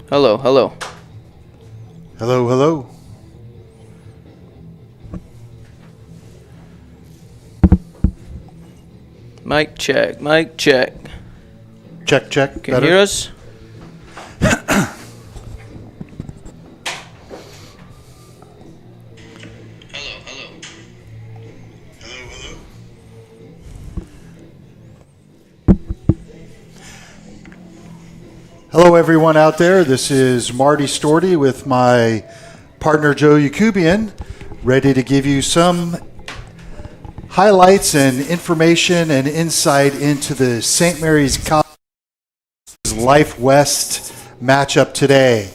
Hello, hello. Hello, hello. Mic check, mic check. Check, check. Can you hear us? Hello, everyone out there. This is Marty Storty with my partner Joe Yakubian, ready to give you some highlights and information and insight into the St. Mary's College Life West matchup today.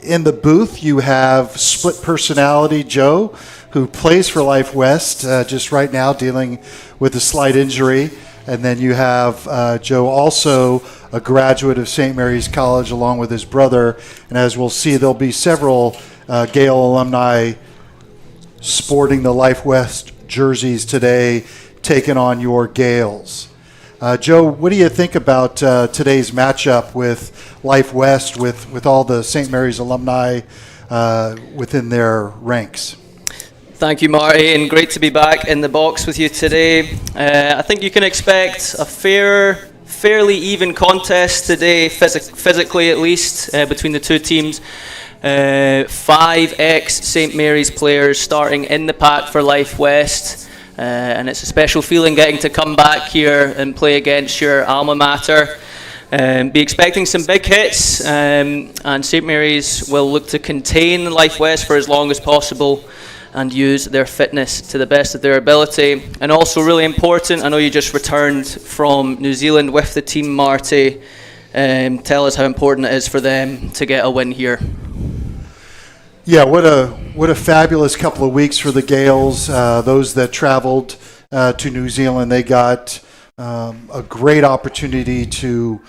In the booth, you have split personality Joe, who plays for Life West, just right now dealing with a slight injury. And then you have Joe, also a graduate of St. Mary's College, along with his brother. And as we'll see, there'll be several Gale alumni sporting the Life West jerseys today, taking on your Gaels. Joe, what do you think about today's matchup with Life West, with all the St. Mary's alumni within their ranks? Thank you, Marty, and great to be back in the box with you today. I think you can expect a fairly even contest today, physically at least, between the two teams. 5 ex-St. Mary's players starting in the pack for Life West, and it's a special feeling getting to come back here and play against your alma mater. Be expecting some big hits, and St. Mary's will look to contain Life West for as long as possible and use their fitness to the best of their ability. And also really important, I know you just returned from New Zealand with the team, Marty. Tell us how important it is for them to get a win here. Yeah, what a fabulous couple of weeks for the Gaels. Those that traveled to New Zealand, they got a great opportunity to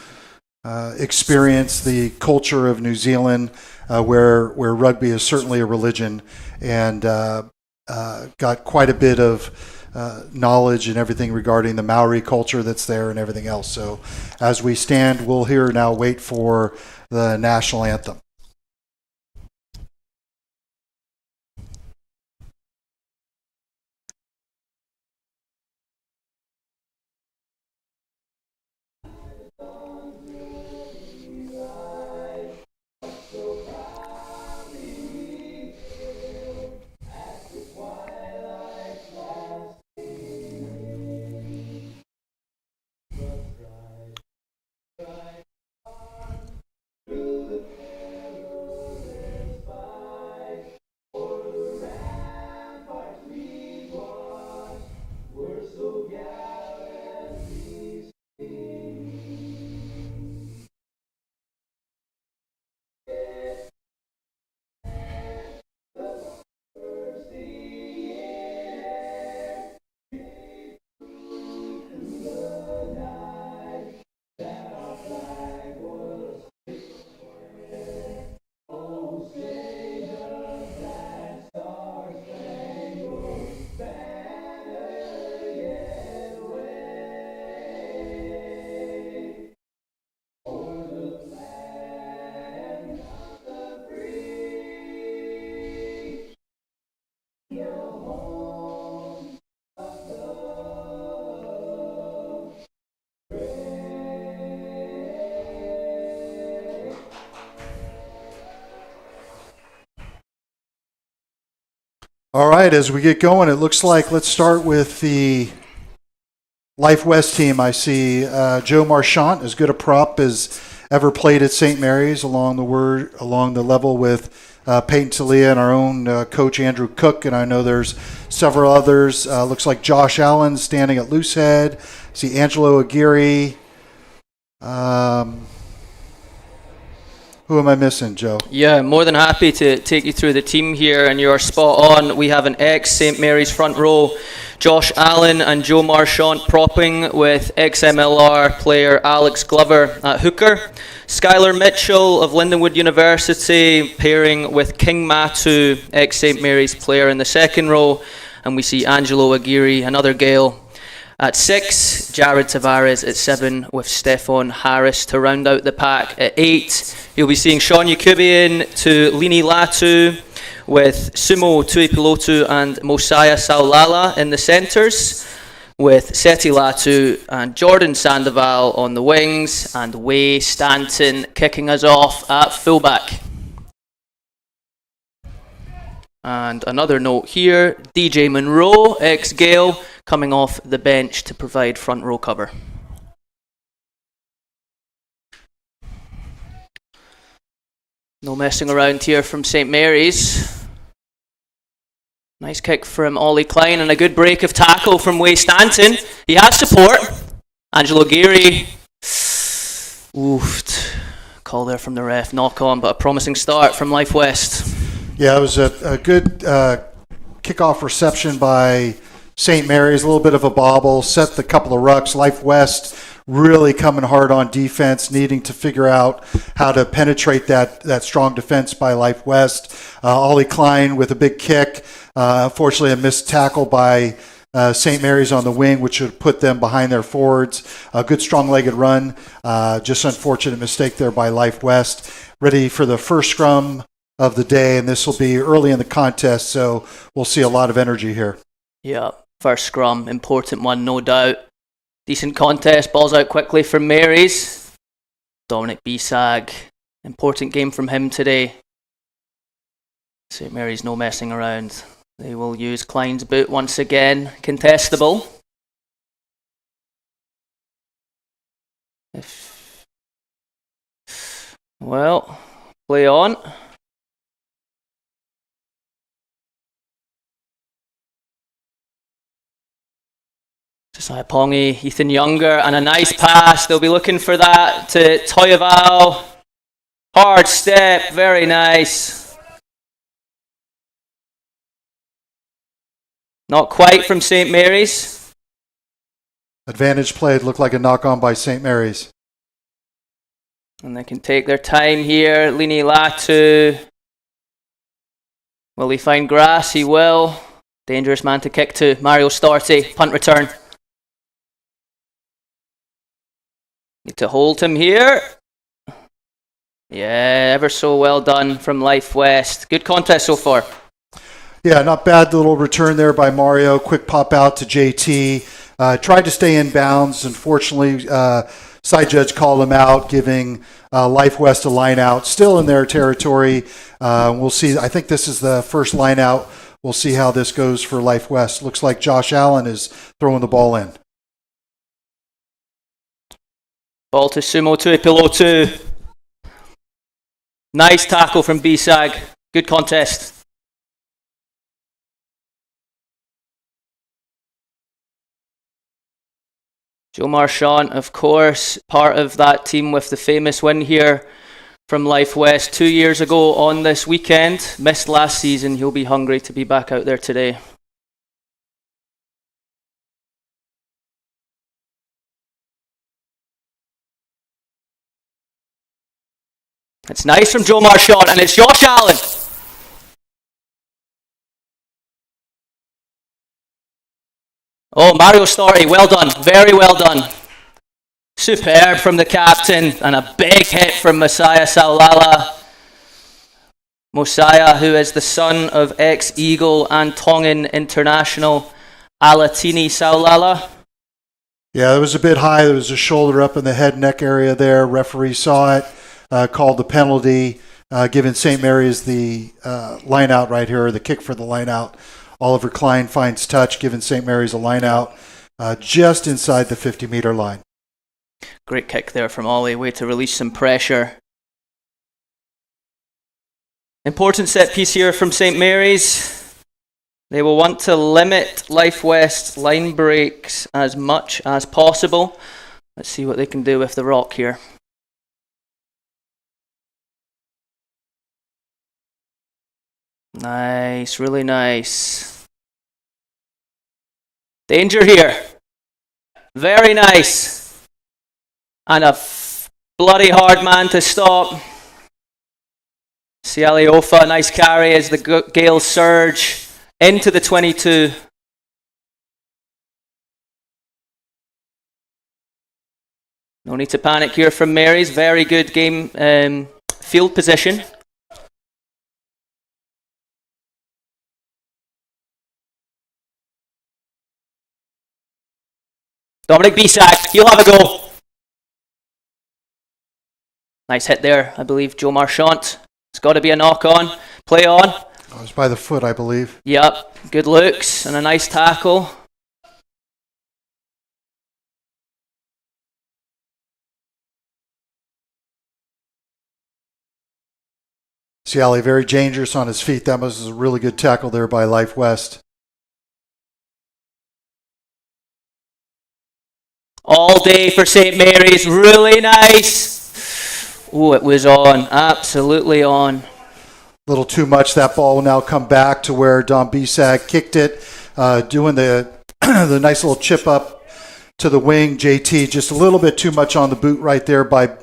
experience the culture of New Zealand, where rugby is certainly a religion, and got quite a bit of knowledge and everything regarding the Maori culture that's there and everything else. So as we stand, we'll here now wait for the national anthem. All right, as we get going, it looks like let's start with the Life West team. I see Joe Marchant, as good a prop as ever played at St. Mary's, along the level with Peyton Talia and our own coach Andrew Cook, and I know there's several others. Looks like Josh Allen standing at loosehead. See Angelo Aguirre. Who am I missing, Joe? Yeah, more than happy to take you through the team here, and you're spot on. We have an ex-St. Mary's front row, Josh Allen and Joe Marchant propping, with ex-MLR player Alex Glover at hooker. Skylar Mitchell of Lindenwood University pairing with King Matu, ex-St. Mary's player, in the second row. And we see Angelo Aguirre, another Gael, At 6, Jared Tavares. At 7, with Stefan Harris to round out the pack. At 8, you'll be seeing Sean Yakubian to Lini Latu, with Sumo Tuipilotu and Mosiah Saulala in the centres, with Seti Latu and Jordan Sandoval on the wings, and Way Stanton kicking us off at fullback. And another note here, DJ Monroe, ex-Gael, coming off the bench to provide front row cover. No messing around here from St. Mary's. Nice kick from Ollie Klein and a good break of tackle from Way Stanton. He has support. Angelo Geary. Oofed. Call there from the ref. Knock on, but a promising start from Life West. Yeah, it was a good kickoff reception by St. Mary's. A little bit of a bobble. Set the couple of rucks. Life West really coming hard on defense, needing to figure out how to penetrate that strong defense by Life West. Ollie Klein with a big kick. Unfortunately, a missed tackle by St. Mary's on the wing, which would put them behind their forwards. A good strong-legged run. Just unfortunate mistake there by Life West. Ready for the first scrum of the day, and this will be early in the contest, so we'll see a lot of energy here. Yeah, first scrum, important one, no doubt. Decent contest, balls out quickly from Mary's. Dominic Bisag, important game from him today. St. Mary's no messing around. They will use Klein's boot once again, contestable. Well, play on. Josiah Pongi, Ethan Younger, and a nice pass. They'll be looking for that to Toyaval. Hard step, very nice. Not quite from St. Mary's. Advantage played, looked like a knock-on by St. Mary's. And they can take their time here. Lini Latu. Will he find grass? He will. Dangerous man to kick to. Mario Storti, punt return. Need to hold him here. Yeah, ever so well done from Life West. Good contest so far. Yeah, not bad little return there by Mario. Quick pop out to JT. Tried to stay in bounds. Unfortunately, side judge called him out, giving Life West a line out. Still in their territory. We'll see. I think this is the first line out. We'll see how this goes for Life West. Looks like Josh Allen is throwing the ball in. Ball to Sumo Tuipilotu. Nice tackle from Bisag. Good contest. Joe Marchant, of course, part of that team with the famous win here from Life West 2 years ago on this weekend. Missed last season. He'll be hungry to be back out there today. It's nice from Joe Marchant, and it's Josh Allen. Oh, Mario Storti, well done. Very well done. Superb from the captain, and a big hit from Mosiah Saulala. Mosiah, who is the son of ex-Eagle and Tongan international Alatini Saulala. Yeah, it was a bit high. There was a shoulder up in the head neck area there. Referee saw it. Called the penalty, giving St. Mary's the line out right here, the kick for the line out. Oliver Klein finds touch, giving St. Mary's a line out just inside the 50-meter line. Great kick there from Ollie, way to release some pressure. Important set piece here from St. Mary's. They will want to limit Life West's line breaks as much as possible. Let's see what they can do with the rock here. Nice, really nice. Danger here. Very nice. And a bloody hard man to stop. Sialiofa, nice carry as the Gaels surge into the 22. No need to panic here from Mary's. Very good game field position. Dominic Bisak, he'll have a go. Nice hit there, I believe, Joe Marchant. It's got to be a knock on. Play on. It was by the foot, I believe. Yep, good looks and a nice tackle. Ciali very dangerous on his feet. That was a really good tackle there by Life West. All day for St. Mary's. Really nice. Oh, it was on. Absolutely on. A little too much. That ball will now come back to where Don Bisak kicked it, doing the the nice little chip up to the wing. JT just a little bit too much on the boot right there by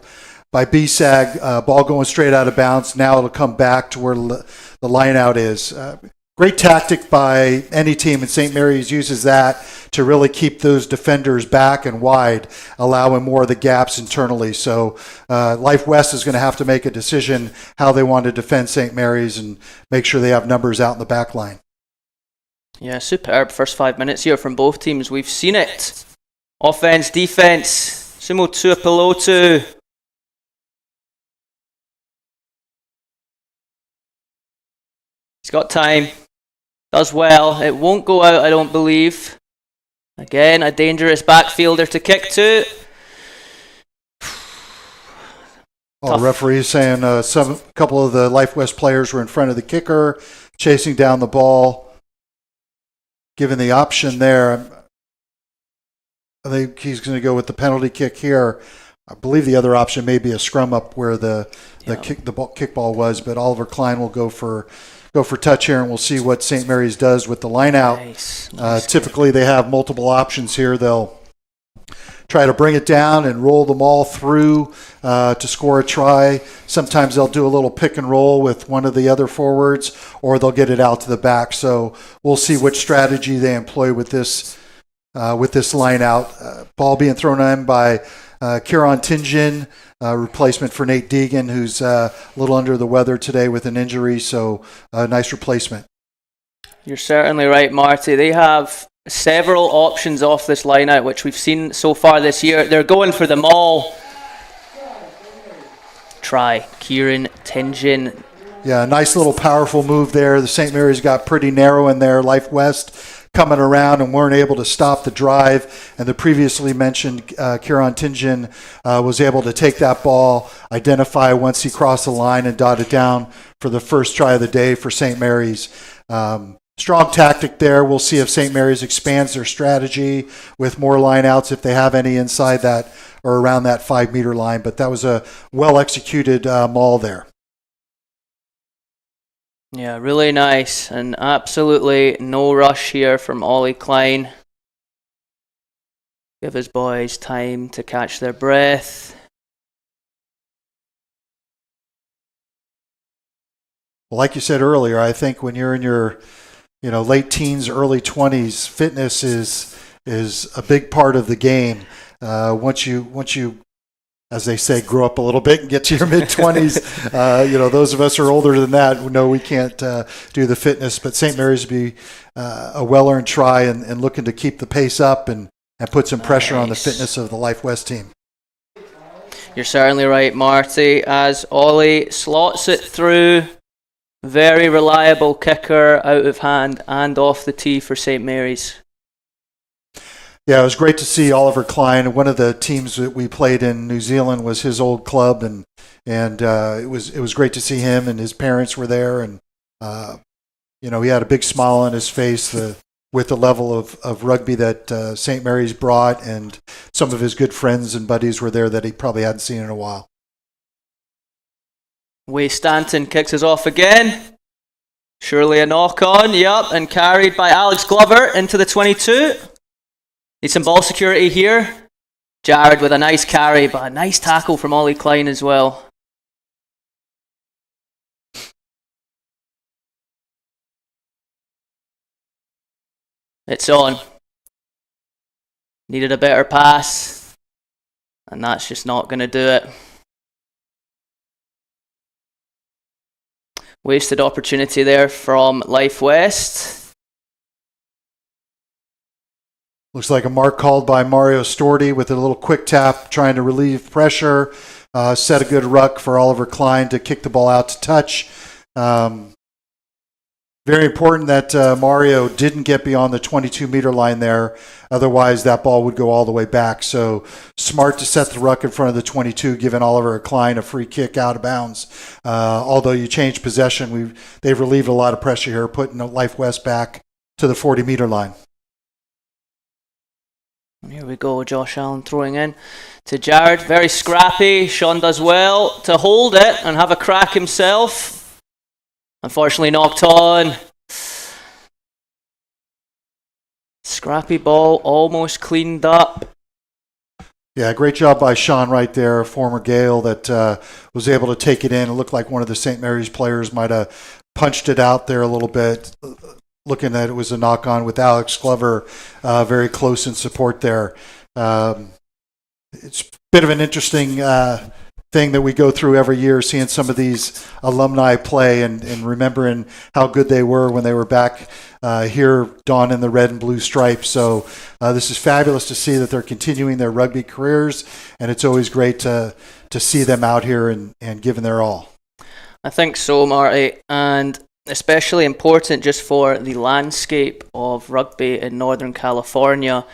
Bisak. Ball going straight out of bounds. Now it'll come back to where the line out is. Great tactic by any team, and St. Mary's uses that to really keep those defenders back and wide, allowing more of the gaps internally. So Life West is going to have to make a decision how they want to defend St. Mary's and make sure they have numbers out in the back line. Yeah, superb first 5 minutes here from both teams. We've seen it. Offense, defense, Sumo Tuipulotu. He's got time. Does well. It won't go out, I don't believe. Again, a dangerous backfielder to kick to. Well, the referee is saying a couple of the Life West players were in front of the kicker, chasing down the ball, given the option there. I think he's going to go with the penalty kick here. I believe the other option may be a scrum up where the kickball was, but Oliver Klein will go for touch here, and we'll see what St. Mary's does with the line out. Nice. Typically, they have multiple options here. They'll try to bring it down and roll them all through to score a try. Sometimes they'll do a little pick and roll with one of the other forwards, or they'll get it out to the back. So we'll see which strategy they employ with this line out. Ball being thrown in by Kieran Tingen, replacement for Nate Deegan, who's a little under the weather today with an injury, so a nice replacement. You're certainly right, Marty. They have several options off this line out, which we've seen so far this year. They're going for them all. Try, Kieran Tingen. Yeah, nice little powerful move there. The St. Mary's got pretty narrow in there. Life West coming around and weren't able to stop the drive. And the previously mentioned Kieran Tingen was able to take that ball, identify once he crossed the line, and dot it down for the first try of the day for St. Mary's. Strong tactic there. We'll see if St. Mary's expands their strategy with more line outs if they have any inside that or around that 5 meter line. But that was a well executed maul there. Yeah, really nice, and absolutely no rush here from Ollie Klein. Give his boys time to catch their breath. Well, like you said earlier, I think when you're in your late teens, early 20s, fitness is a big part of the game. Once you, as they say, grow up a little bit and get to your mid-20s, those of us who are older than that know we can't do the fitness. But St. Mary's would be a well-earned try and looking to keep the pace up and put some pressure on the fitness of the Life West team. You're certainly right, Marty, as Ollie slots it through. Very reliable kicker, out of hand and off the tee for St. Mary's. Yeah, it was great to see Oliver Klein. One of the teams that we played in New Zealand was his old club, and it was great to see him, and his parents were there, and he had a big smile on his face with the level of rugby that St. Mary's brought, and some of his good friends and buddies were there that he probably hadn't seen in a while. Way Stanton kicks us off again. Surely a knock on, yep, and carried by Alex Glover into the 22. Need some ball security here. Jared with a nice carry, but a nice tackle from Ollie Klein as well. It's on. Needed a better pass. And that's just not going to do it. Wasted opportunity there from Life West. Looks like a mark called by Mario Storti with a little quick tap trying to relieve pressure. Set a good ruck for Oliver Klein to kick the ball out to touch. Very important that Mario didn't get beyond the 22-meter line there. Otherwise, that ball would go all the way back. So smart to set the ruck in front of the 22, giving Oliver Klein a free kick out of bounds. Although you change possession, they've relieved a lot of pressure here, putting Life West back to the 40-meter line. Here we go, Josh Allen throwing in to Jared. Very scrappy. Sean does well to hold it and have a crack himself. Unfortunately knocked on. Scrappy ball, almost cleaned up. Yeah, great job by Sean right there, a former Gael that was able to take it in. It looked like one of the St. Mary's players might have punched it out there a little bit. Looking at it was a knock-on with Alex Glover very close in support there. It's a bit of an interesting thing that we go through every year, seeing some of these alumni play and remembering how good they were when they were back here donning the red and blue stripes. So this is fabulous to see that they're continuing their rugby careers, and it's always great to see them out here and giving their all. I think so, Marty, and especially important just for the landscape of rugby in Northern California.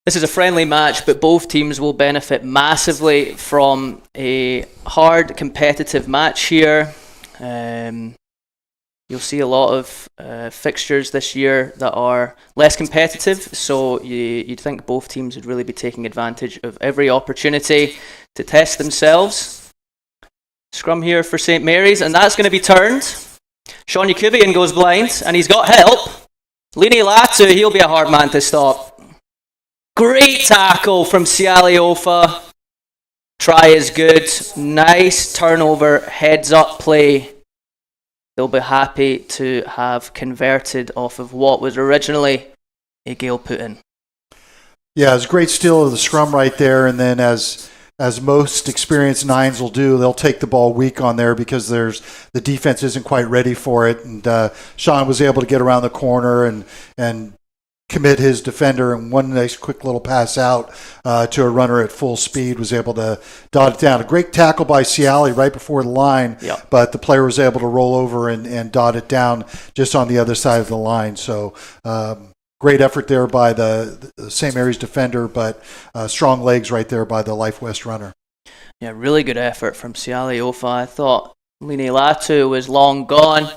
This is a friendly match, but both teams will benefit massively from a hard competitive match here. You'll see a lot of fixtures this year that are less competitive, so you'd think both teams would really be taking advantage of every opportunity to test themselves. Scrum here for St. Mary's, and that's going to be turned. Sean Yakubian goes blind, and he's got help. Lini Latu, he'll be a hard man to stop. Great tackle from Sialiofa. Try is good. Nice turnover, heads up play. They'll be happy to have converted off of what was originally a Gael put in. Yeah, it's a great steal of the scrum right there, and then as most experienced nines will do, they'll take the ball weak on there because the defense isn't quite ready for it. And Sean was able to get around the corner and commit his defender, and one nice quick little pass out to a runner at full speed, was able to dot it down. A great tackle by Ciali right before the line, yep. But the player was able to roll over and dot it down just on the other side of the line. So great effort there by the St. Mary's defender, but strong legs right there by the Life West runner. Yeah, really good effort from Sialiofa. I thought Lini Latu was long gone.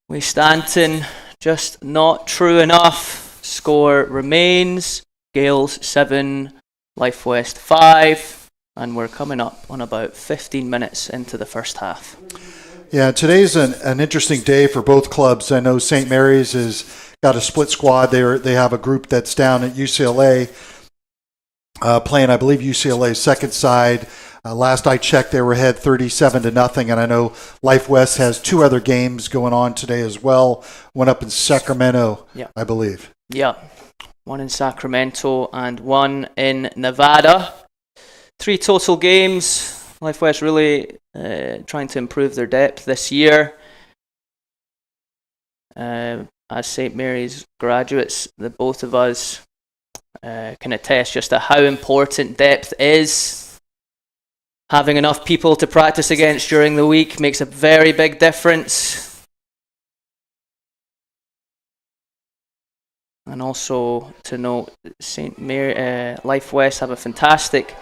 Lee Stanton just not true enough. Score remains Gaels 7, Life West 5, and we're coming up on about 15 minutes into the first half. Yeah, today's an interesting day for both clubs. I know St. Mary's has got a split squad. They have a group that's down at UCLA playing, I believe, UCLA's second side. Last I checked, they were ahead 37-0, and I know Life West has two other games going on today as well. One up in Sacramento, I believe. Yeah, one in Sacramento and one in Nevada. 3 total games. Life West really trying to improve their depth this year. As St. Mary's graduates, the both of us can attest just to how important depth is. Having enough people to practice against during the week makes a very big difference. And also to note, St. Mary, Life West have a fantastic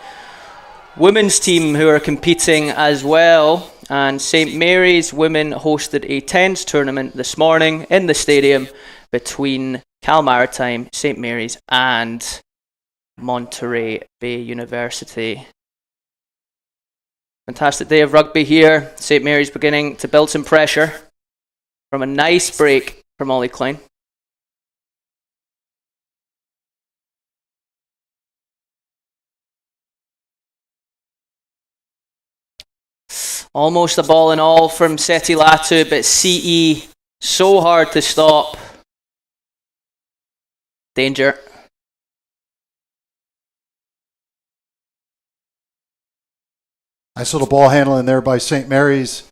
women's team who are competing as well. And St. Mary's women hosted a tennis tournament this morning in the stadium between Cal Maritime, St. Mary's and Monterey Bay University. Fantastic day of rugby here. St. Mary's beginning to build some pressure from a nice break from Ollie Klein. Almost a ball and all from Seti Latu, but CE so hard to stop. Danger. Nice little ball handling there by St. Mary's.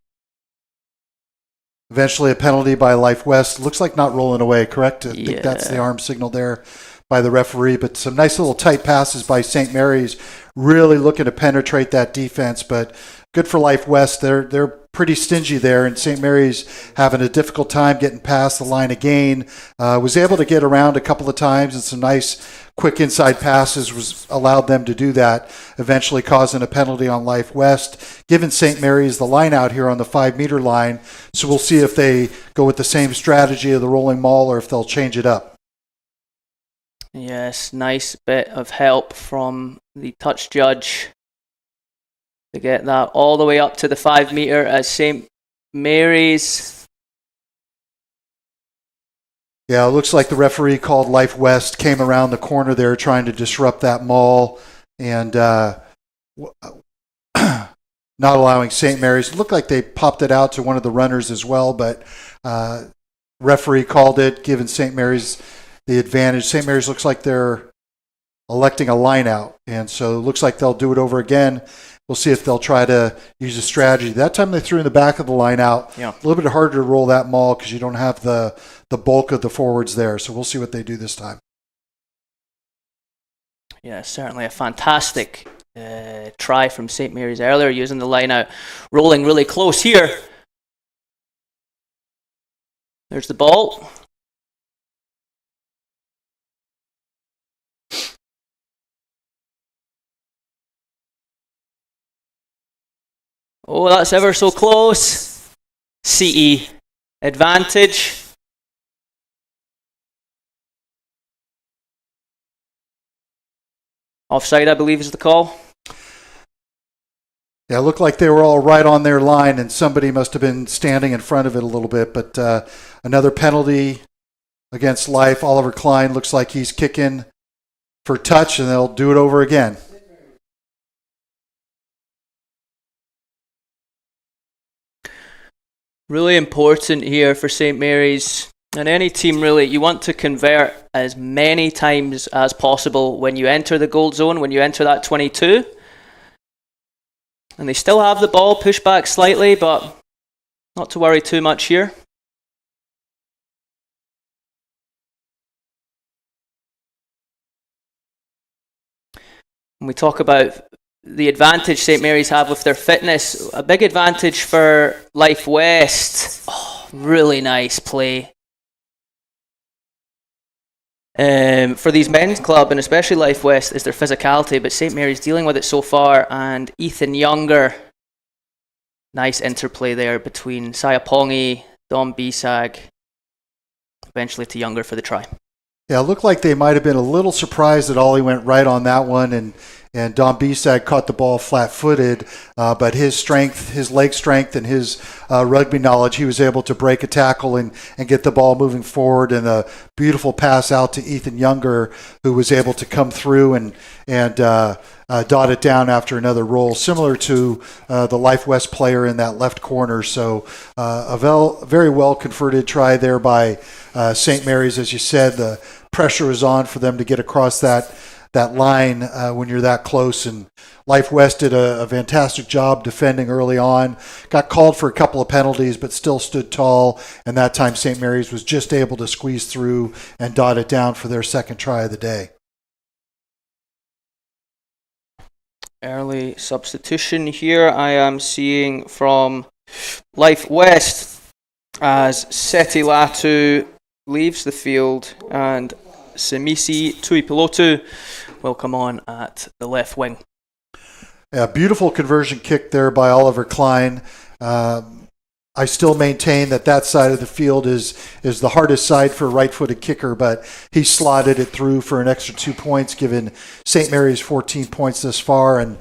Eventually a penalty by Life West. Looks like not rolling away, correct? I think that's the arm signal there by the referee. But some nice little tight passes by St. Mary's, really looking to penetrate that defense. But good for Life West. They're pretty stingy there, and St. Mary's having a difficult time getting past the line again. Was able to get around a couple of times, and some nice quick inside passes was allowed them to do that, eventually causing a penalty on Life West, giving St. Mary's the line out here on the 5-meter line. So we'll see if they go with the same strategy of the rolling maul or if they'll change it up. Yes, nice bit of help from the touch judge to get that all the way up to the 5-meter as St. Mary's. Yeah, it looks like the referee called Life West, came around the corner there trying to disrupt that maul, and not allowing St. Mary's. It looked like they popped it out to one of the runners as well, but referee called it, giving St. Mary's the advantage. St. Mary's looks like they're electing a line out, and so it looks like they'll do it over again. We'll see if they'll try to use a strategy. That time they threw in the back of the line out. Yeah. A little bit harder to roll that maul because you don't have the bulk of the forwards there. So we'll see what they do this time. Yeah, certainly a fantastic try from St. Mary's earlier, using the line out, rolling really close here. There's the ball. Oh, that's ever so close. CE advantage. Offside, I believe, is the call. Yeah, it looked like they were all right on their line, and somebody must have been standing in front of it a little bit. But another penalty against Life. Oliver Klein looks like he's kicking for touch, and they'll do it over again. Really important here for St. Mary's and any team, really. You want to convert as many times as possible when you enter the goal zone, when you enter that 22. And they still have the ball, pushed back slightly, but not to worry too much here. When we talk about the advantage St. Mary's have with their fitness, a big advantage for Life West. Oh, really nice play. For these men's club, and especially Life West, is their physicality, but St. Mary's dealing with it so far, and Ethan Younger. Nice interplay there between Sayapongi, Dom Bisag, eventually to Younger for the try. Yeah, it looked like they might have been a little surprised that Ollie went right on that one, and Dom Bisag caught the ball flat-footed, but his strength, his leg strength, and his rugby knowledge, he was able to break a tackle and get the ball moving forward, and a beautiful pass out to Ethan Younger, who was able to come through and dot it down after another roll, similar to the Life West player in that left corner. So a very well converted try there by St. Mary's. As you said, the pressure is on for them to get across that line when you're that close, and Life West did a fantastic job defending early on. Got called for a couple of penalties, but still stood tall, and that time St. Mary's was just able to squeeze through and dot it down for their second try of the day. Early substitution here I am seeing from Life West as Seti Latu leaves the field, and Semisi Tuipilotu will come on at the left wing. Yeah, beautiful conversion kick there by Oliver Klein. I still maintain that side of the field is the hardest side for a right-footed kicker, but he slotted it through for an extra 2 points, giving St. Mary's 14 points thus far, and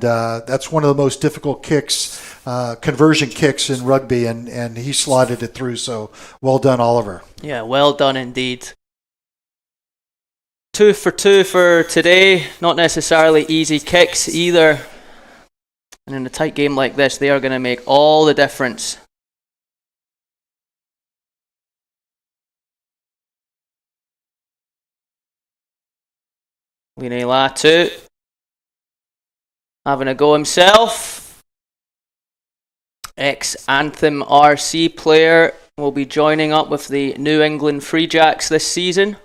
that's one of the most difficult kicks, conversion kicks in rugby, and he slotted it through, so well done, Oliver. Yeah, well done indeed. 2 for 2 for today. Not necessarily easy kicks either. And in a tight game like this, they are going to make all the difference. Line Latu having a go himself. ex-Anthem RC player, will be joining up with the New England Free Jacks this season.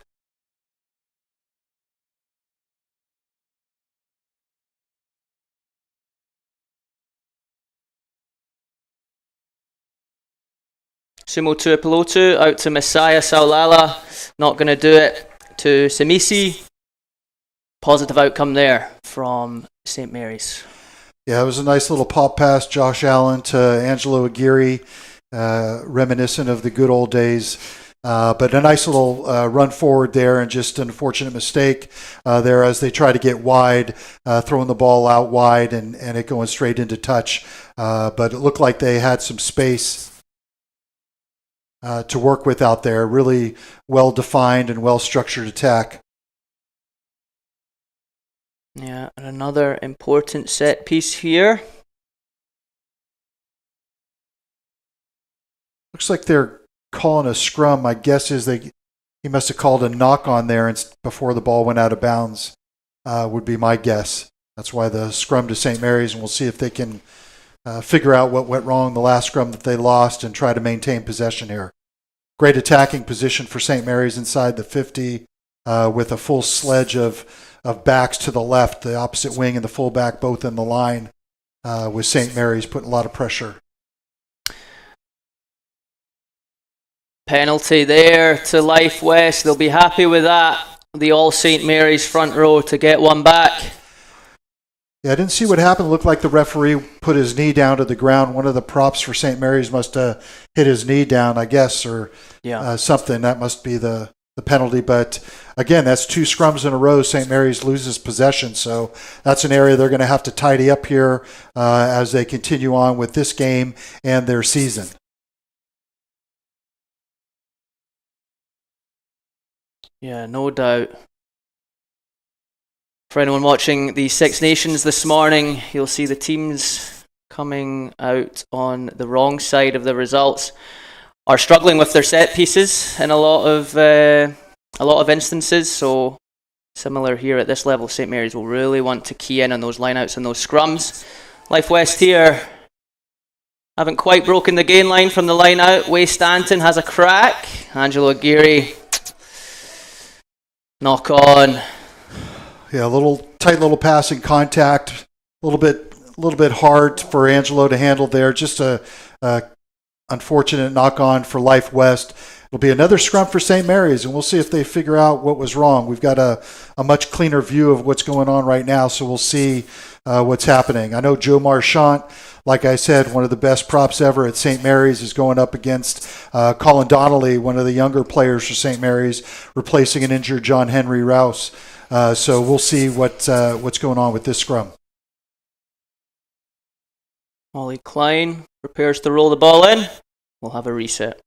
Sumo Tuipulotu out to Messiah Saulala. Not going to do it to Simisi. Positive outcome there from St. Mary's. Yeah, it was a nice little pop pass, Josh Allen to Angelo Aguirre, reminiscent of the good old days. But a nice little run forward there, and just an unfortunate mistake there as they try to get wide, throwing the ball out wide and it going straight into touch. But it looked like they had some space to work with out there. Really well-defined and well-structured attack. Yeah, and another important set piece here. Looks like they're calling a scrum. My guess is he must have called a knock on there before the ball went out of bounds, would be my guess. That's why the scrum to St. Mary's, and we'll see if they can figure out what went wrong the last scrum that they lost and try to maintain possession here. Great attacking position for St. Mary's inside the 50 with a full sledge of backs to the left, the opposite wing and the fullback both in the line, with St. Mary's putting a lot of pressure. Penalty there to Life West. They'll be happy with that. The all St. Mary's front row to get one back. Yeah, I didn't see what happened. It looked like the referee put his knee down to the ground. One of the props for St. Mary's must have hit his knee down, I guess, or something. That must be the penalty. But again, that's 2 scrums in a row. St. Mary's loses possession. So that's an area they're going to have to tidy up here as they continue on with this game and their season. Yeah, no doubt. For anyone watching the Six Nations this morning, you'll see the teams coming out on the wrong side of the results are struggling with their set pieces in a lot of instances. So similar here at this level, St. Mary's will really want to key in on those lineouts and those scrums. Life West here haven't quite broken the gain line from the line out. Way Stanton has a crack. Angelo Aguirre, knock on. Yeah, a little tight little passing contact, a little bit hard for Angelo to handle there. Just a unfortunate knock on for Life West. It'll be another scrum for St. Mary's, and we'll see if they figure out what was wrong. We've got a much cleaner view of what's going on right now, so we'll see what's happening. I know Joe Marchant, like I said, one of the best props ever at St. Mary's, is going up against Colin Donnelly, one of the younger players for St. Mary's, replacing an injured John Henry Rouse. So we'll see what's going on with this scrum. Ollie Klein prepares to roll the ball in. We'll have a reset.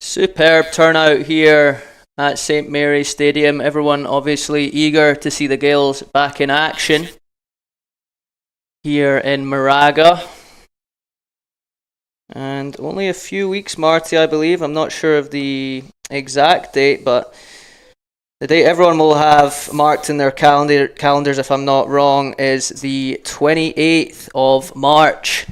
Superb turnout here at St. Mary's Stadium. Everyone obviously eager to see the Gaels back in action here in Moraga. And only a few weeks, Marty, I believe. I'm not sure of the exact date, but the date everyone will have marked in their calendars, if I'm not wrong, is the 28th of March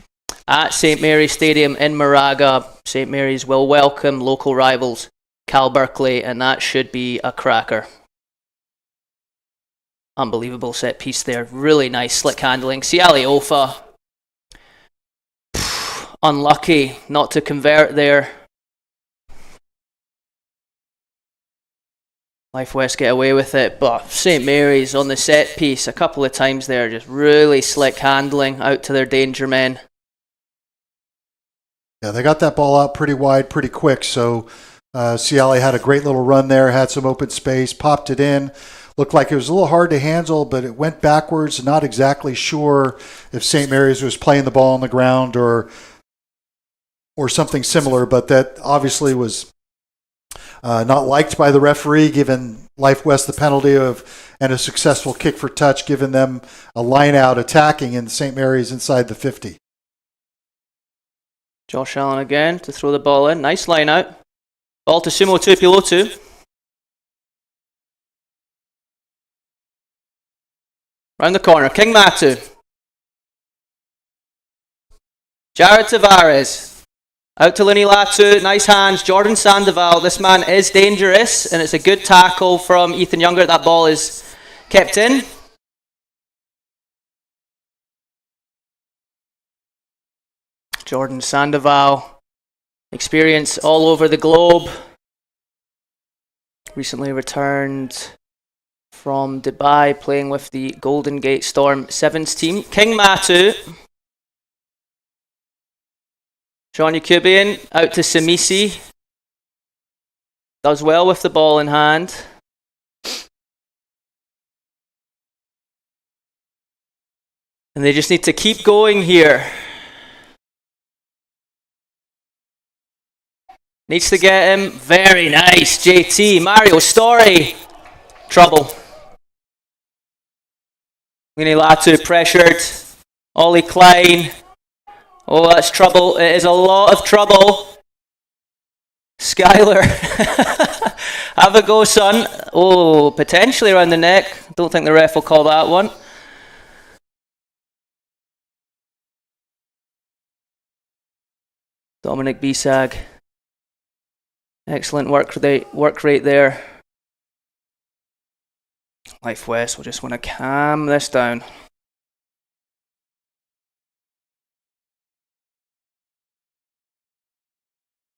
at St. Mary's Stadium in Moraga. St. Mary's will welcome local rivals Cal Berkeley, and that should be a cracker. Unbelievable set piece there. Really nice slick handling. Siali Ofa. Unlucky not to convert there. Life West get away with it, but St. Mary's on the set piece a couple of times there, just really slick handling out to their danger men. Yeah, they got that ball out pretty wide, pretty quick, so Siali had a great little run there, had some open space, popped it in. Looked like it was a little hard to handle, but it went backwards. Not exactly sure if St. Mary's was playing the ball on the ground or something similar, but that obviously was not liked by the referee, giving Life West the penalty and a successful kick for touch, giving them a line out attacking in St. Mary's inside the 50. Josh Allen again to throw the ball in. Nice line out. Ball to Sumo Tuipulotu. Round the corner, King Matu. Jared Tavares. Out to Lini Latu, nice hands. Jordan Sandoval, this man is dangerous, and it's a good tackle from Ethan Younger. That ball is kept in. Jordan Sandoval, experience all over the globe. Recently returned from Dubai, playing with the Golden Gate Storm Sevens team. King Matu. Sean Yakubian out to Samisi. Does well with the ball in hand. And they just need to keep going here. Needs to get him. Very nice, JT. Mario Story. Trouble. Lini Latu pressured. Ollie Klein. Oh, that's trouble. It is a lot of trouble. Skylar. Have a go, son. Oh, potentially around the neck. Don't think the ref will call that one. Dominic Bisag. Excellent work rate there. Life West will just want to calm this down.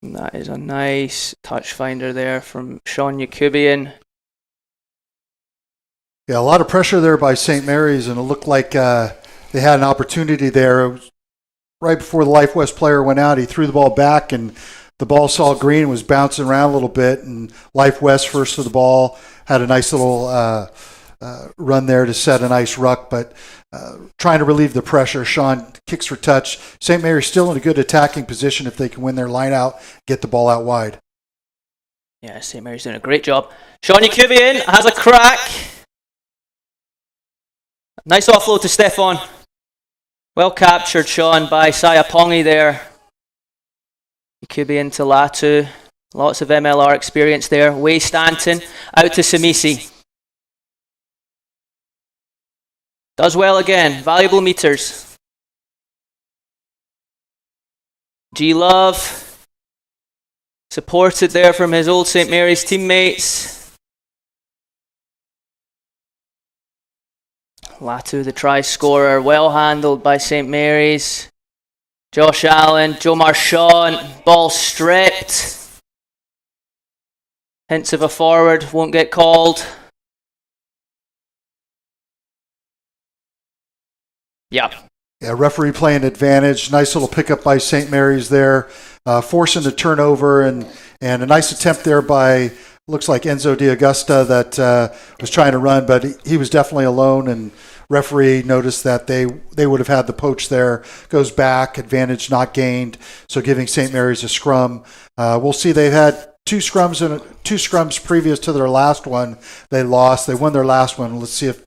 And that is a nice touch finder there from Sean Yakubian. Yeah, a lot of pressure there by St. Mary's, and it looked like they had an opportunity there. It was right before the Life West player went out, he threw the ball back, and the ball saw green and was bouncing around a little bit, and Life West first to the ball, had a nice little run there to set a nice ruck, but trying to relieve the pressure. Sean kicks for touch. St. Mary's still in a good attacking position if they can win their line out, get the ball out wide. Yeah, St. Mary's doing a great job. Sean Yakubian has a crack. Nice offload to Stefan. Well captured, Sean, by Saya Pongi there. Yakubian to Latu. Lots of MLR experience there. Way Stanton out to Samisi. Does well again. Valuable meters. G Love. Supported there from his old St. Mary's teammates. Latu, the try scorer. Well handled by St. Mary's. Josh Allen. Joe Marchand. Ball stripped. Hints of a forward. Won't get called. Yeah. Yeah, referee playing advantage. Nice little pickup by St. Mary's there, forcing the turnover, and a nice attempt there by, looks like Enzo D'Augusta that was trying to run, but he was definitely alone, and referee noticed that they would have had the poach there. Goes back, advantage not gained, so giving St. Mary's a scrum. We'll see, they've had two scrums previous to their last one. They lost. They won their last one. Let's see if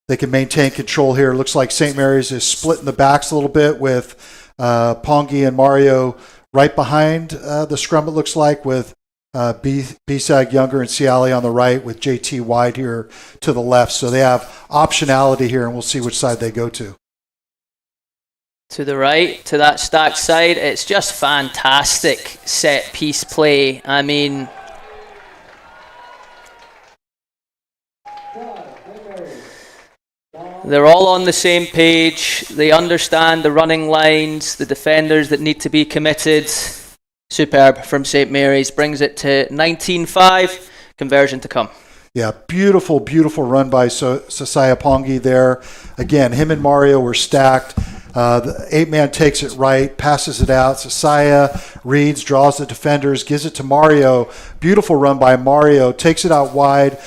they can maintain control here. It looks like St. Mary's is splitting the backs a little bit with Pongi and Mario right behind the scrum, it looks like, with Bisag, Younger, and Ciali on the right, with JT wide here to the left. So they have optionality here, and we'll see which side they go to. To the right, to that stacked side, it's just fantastic set piece play. I mean, they're all on the same page. They understand the running lines, the defenders that need to be committed. Superb from St. Mary's. Brings it to 19-5. Conversion to come. Yeah, beautiful, beautiful run by Sasaya Pongi there. Again, him and Mario were stacked. The 8-man takes it right, passes it out. Sasaya reads, draws the defenders, gives it to Mario. Beautiful run by Mario. Takes it out wide.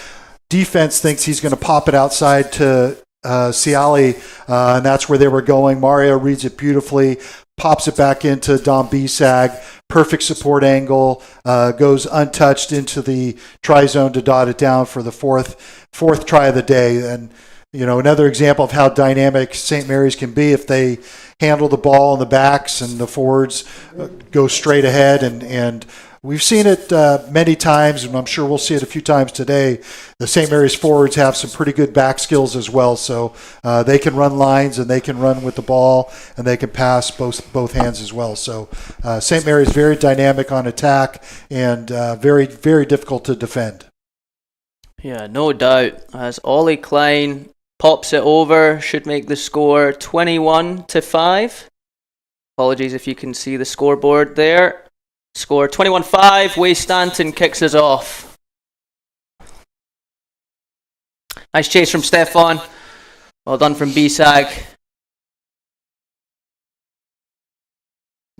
Defense thinks he's going to pop it outside to Ciali, and that's where they were going. Mario reads it beautifully, pops it back into Dom Bisag. Perfect support angle, goes untouched into the try zone to dot it down for the fourth try of the day. And, you know, another example of how dynamic St. Mary's can be if they handle the ball in the backs and the forwards go straight ahead and we've seen it many times, and I'm sure we'll see it a few times today. The St. Mary's forwards have some pretty good back skills as well, so they can run lines and they can run with the ball and they can pass both hands as well. So St. Mary's very dynamic on attack and very, very difficult to defend. Yeah, no doubt. As Ollie Klein pops it over, should make the score 21-5. Apologies if you can see the scoreboard there. Score 21-5. Way Stanton kicks us off. Nice chase from Stefan. Well done from BSAG.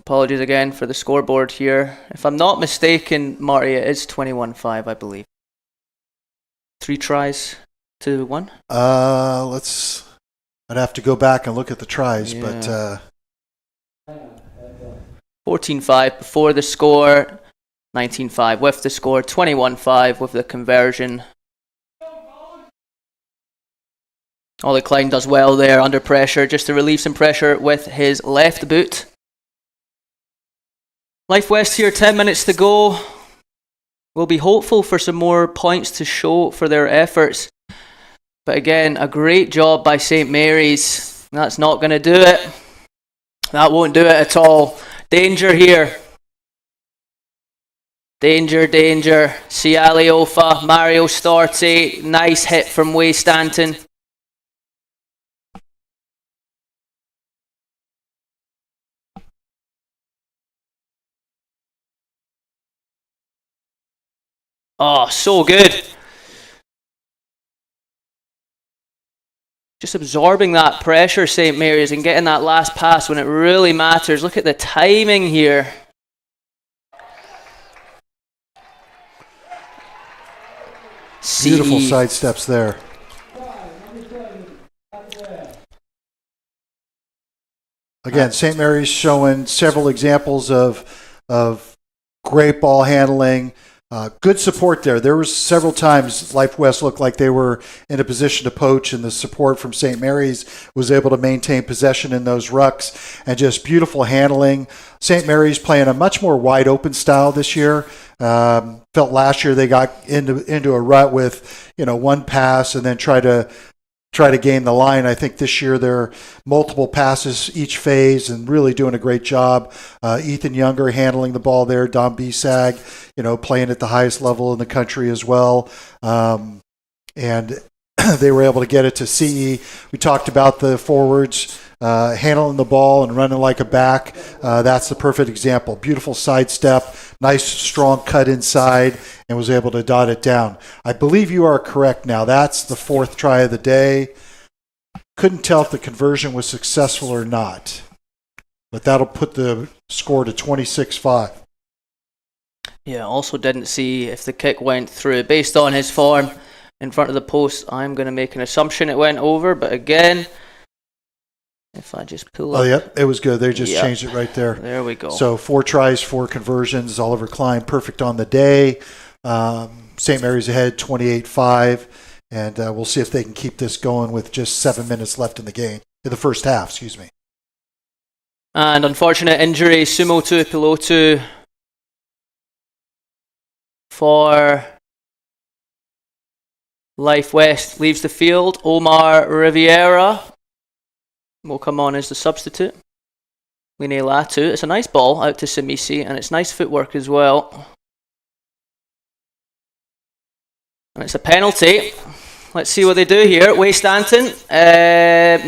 Apologies again for the scoreboard here. If I'm not mistaken, Marty, it is 21-5, I believe. 3 tries to 1. I'd have to go back and look at the tries, yeah. But 14-5 before the score, 19-5 with the score, 21-5 with the conversion. Ollie Klein does well there under pressure, just to relieve some pressure with his left boot. Life West here, 10 minutes to go. We'll be hopeful for some more points to show for their efforts. But again, a great job by St. Mary's. That's not going to do it. That won't do it at all. Danger here. Danger, danger. Cialiofa, Mario Storti. Nice hit from Way Stanton. Oh, so good. Just absorbing that pressure, St. Mary's, and getting that last pass when it really matters. Look at the timing here. Beautiful side steps there. Again, St. Mary's showing several examples of great ball handling. Good support there. There was several times Life West looked like they were in a position to poach, and the support from St. Mary's was able to maintain possession in those rucks, and just beautiful handling. St. Mary's playing a much more wide open style this year. Felt last year they got into a rut with one pass and then try to gain the line. I think this year there are multiple passes each phase and really doing a great job. Ethan Younger handling the ball there. Don Bisag, playing at the highest level in the country as well. And they were able to get it to CE. We talked about the forwards handling the ball and running like a back. That's the perfect example. Beautiful sidestep, nice strong cut inside, and was able to dot it down. I believe you are correct now. That's the 4th try of the day. Couldn't tell if the conversion was successful or not, but that'll put the score to 26-5. Yeah, also didn't see if the kick went through. Based on his form in front of the post, I'm going to make an assumption it went over, but again, if I just pull up. Oh, yep, it was good. They just changed it right there. There we go. So 4 tries, 4 conversions. Oliver Klein, perfect on the day. St. Mary's ahead 28-5, and we'll see if they can keep this going with just 7 minutes left in the first half, excuse me. And unfortunate injury, Sumo Tuipilotu for Life West leaves the field. Omar Riviera will come on as the substitute. Line Latu. It's a nice ball out to Samisi, and it's nice footwork as well. And it's a penalty. Let's see what they do here. Way Stanton.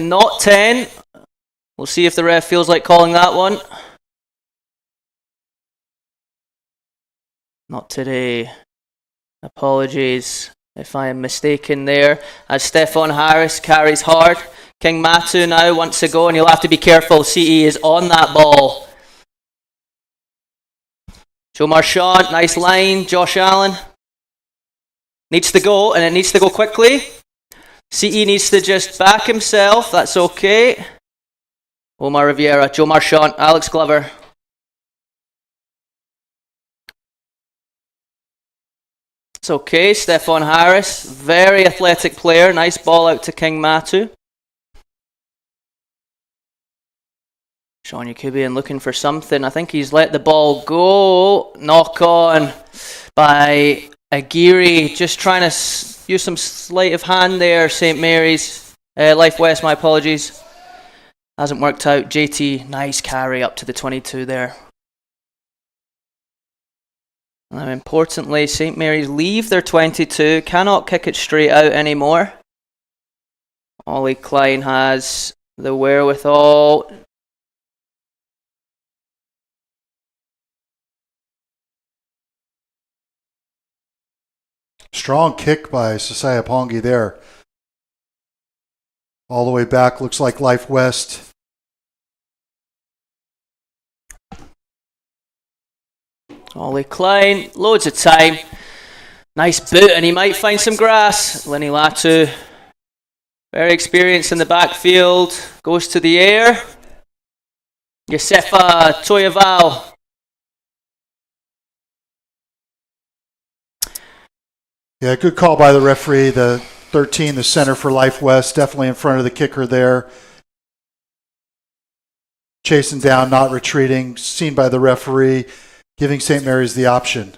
Not 10. We'll see if the ref feels like calling that one. Not today. Apologies if I am mistaken there. As Stefan Harris carries hard. King Matu now wants to go, and you'll have to be careful. CE is on that ball. Joe Marchand, nice line. Josh Allen needs to go, and it needs to go quickly. CE needs to just back himself. That's okay. Omar Riviera, Joe Marchand, Alex Glover. It's okay. Stefan Harris, very athletic player. Nice ball out to King Matu. John Yakubian looking for something. I think he's let the ball go. Knock on by Aguirre. Just trying to use some sleight of hand there, St. Mary's. Life West, my apologies. Hasn't worked out. JT, nice carry up to the 22 there. Now, importantly, St. Mary's leave their 22. Cannot kick it straight out anymore. Ollie Klein has the wherewithal. Strong kick by Sasaya Pongi there. All the way back, looks like Life West. Ollie Klein, loads of time. Nice boot, and he might find some grass. Lenny Latu, very experienced in the backfield, goes to the air. Yosefa Toyaval. Yeah, good call by the referee. The 13, the center for Life West, definitely in front of the kicker there. Chasing down, not retreating, seen by the referee, giving St. Mary's the option.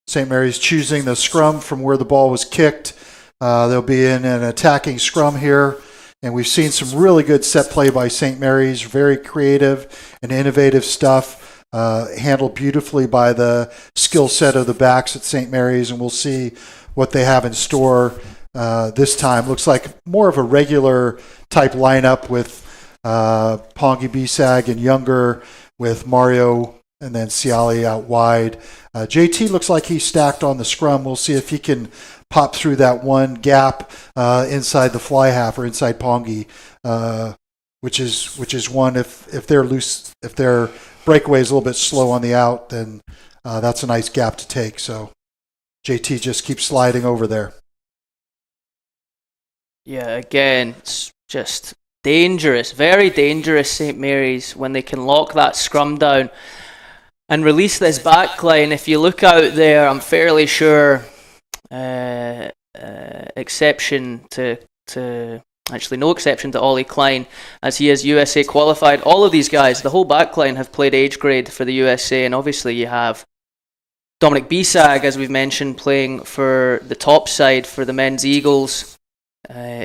St. Mary's choosing the scrum from where the ball was kicked. They'll be in an attacking scrum here. And we've seen some really good set play by St. Mary's, very creative and innovative stuff, handled beautifully by the skill set of the backs at St. Mary's, and we'll see what they have in store this time. Looks like more of a regular type lineup with Pongi, Bisag, and Younger, with Mario and then Ciali out wide. JT looks like he's stacked on the scrum. We'll see if he can pop through that one gap inside the fly half or inside Pongi, which is one if they're loose, if their breakaway is a little bit slow on the out, then that's a nice gap to take. So JT just keeps sliding over there. Yeah, again, it's just dangerous, very dangerous St. Mary's when they can lock that scrum down and release this back line. If you look out there, I'm fairly sure exception to actually no exception to Ollie Klein, as he is USA qualified. All of these guys, the whole back line, have played age grade for the USA, and obviously you have Dominic Bisag, as we've mentioned, playing for the top side for the men's Eagles.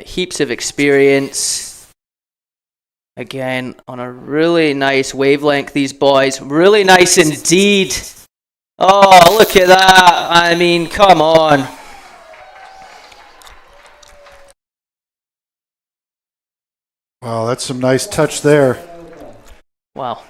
Heaps of experience. Again, on a really nice wavelength, these boys. Really nice indeed. Oh, look at that. I mean, come on. Wow, that's some nice touch there. Wow.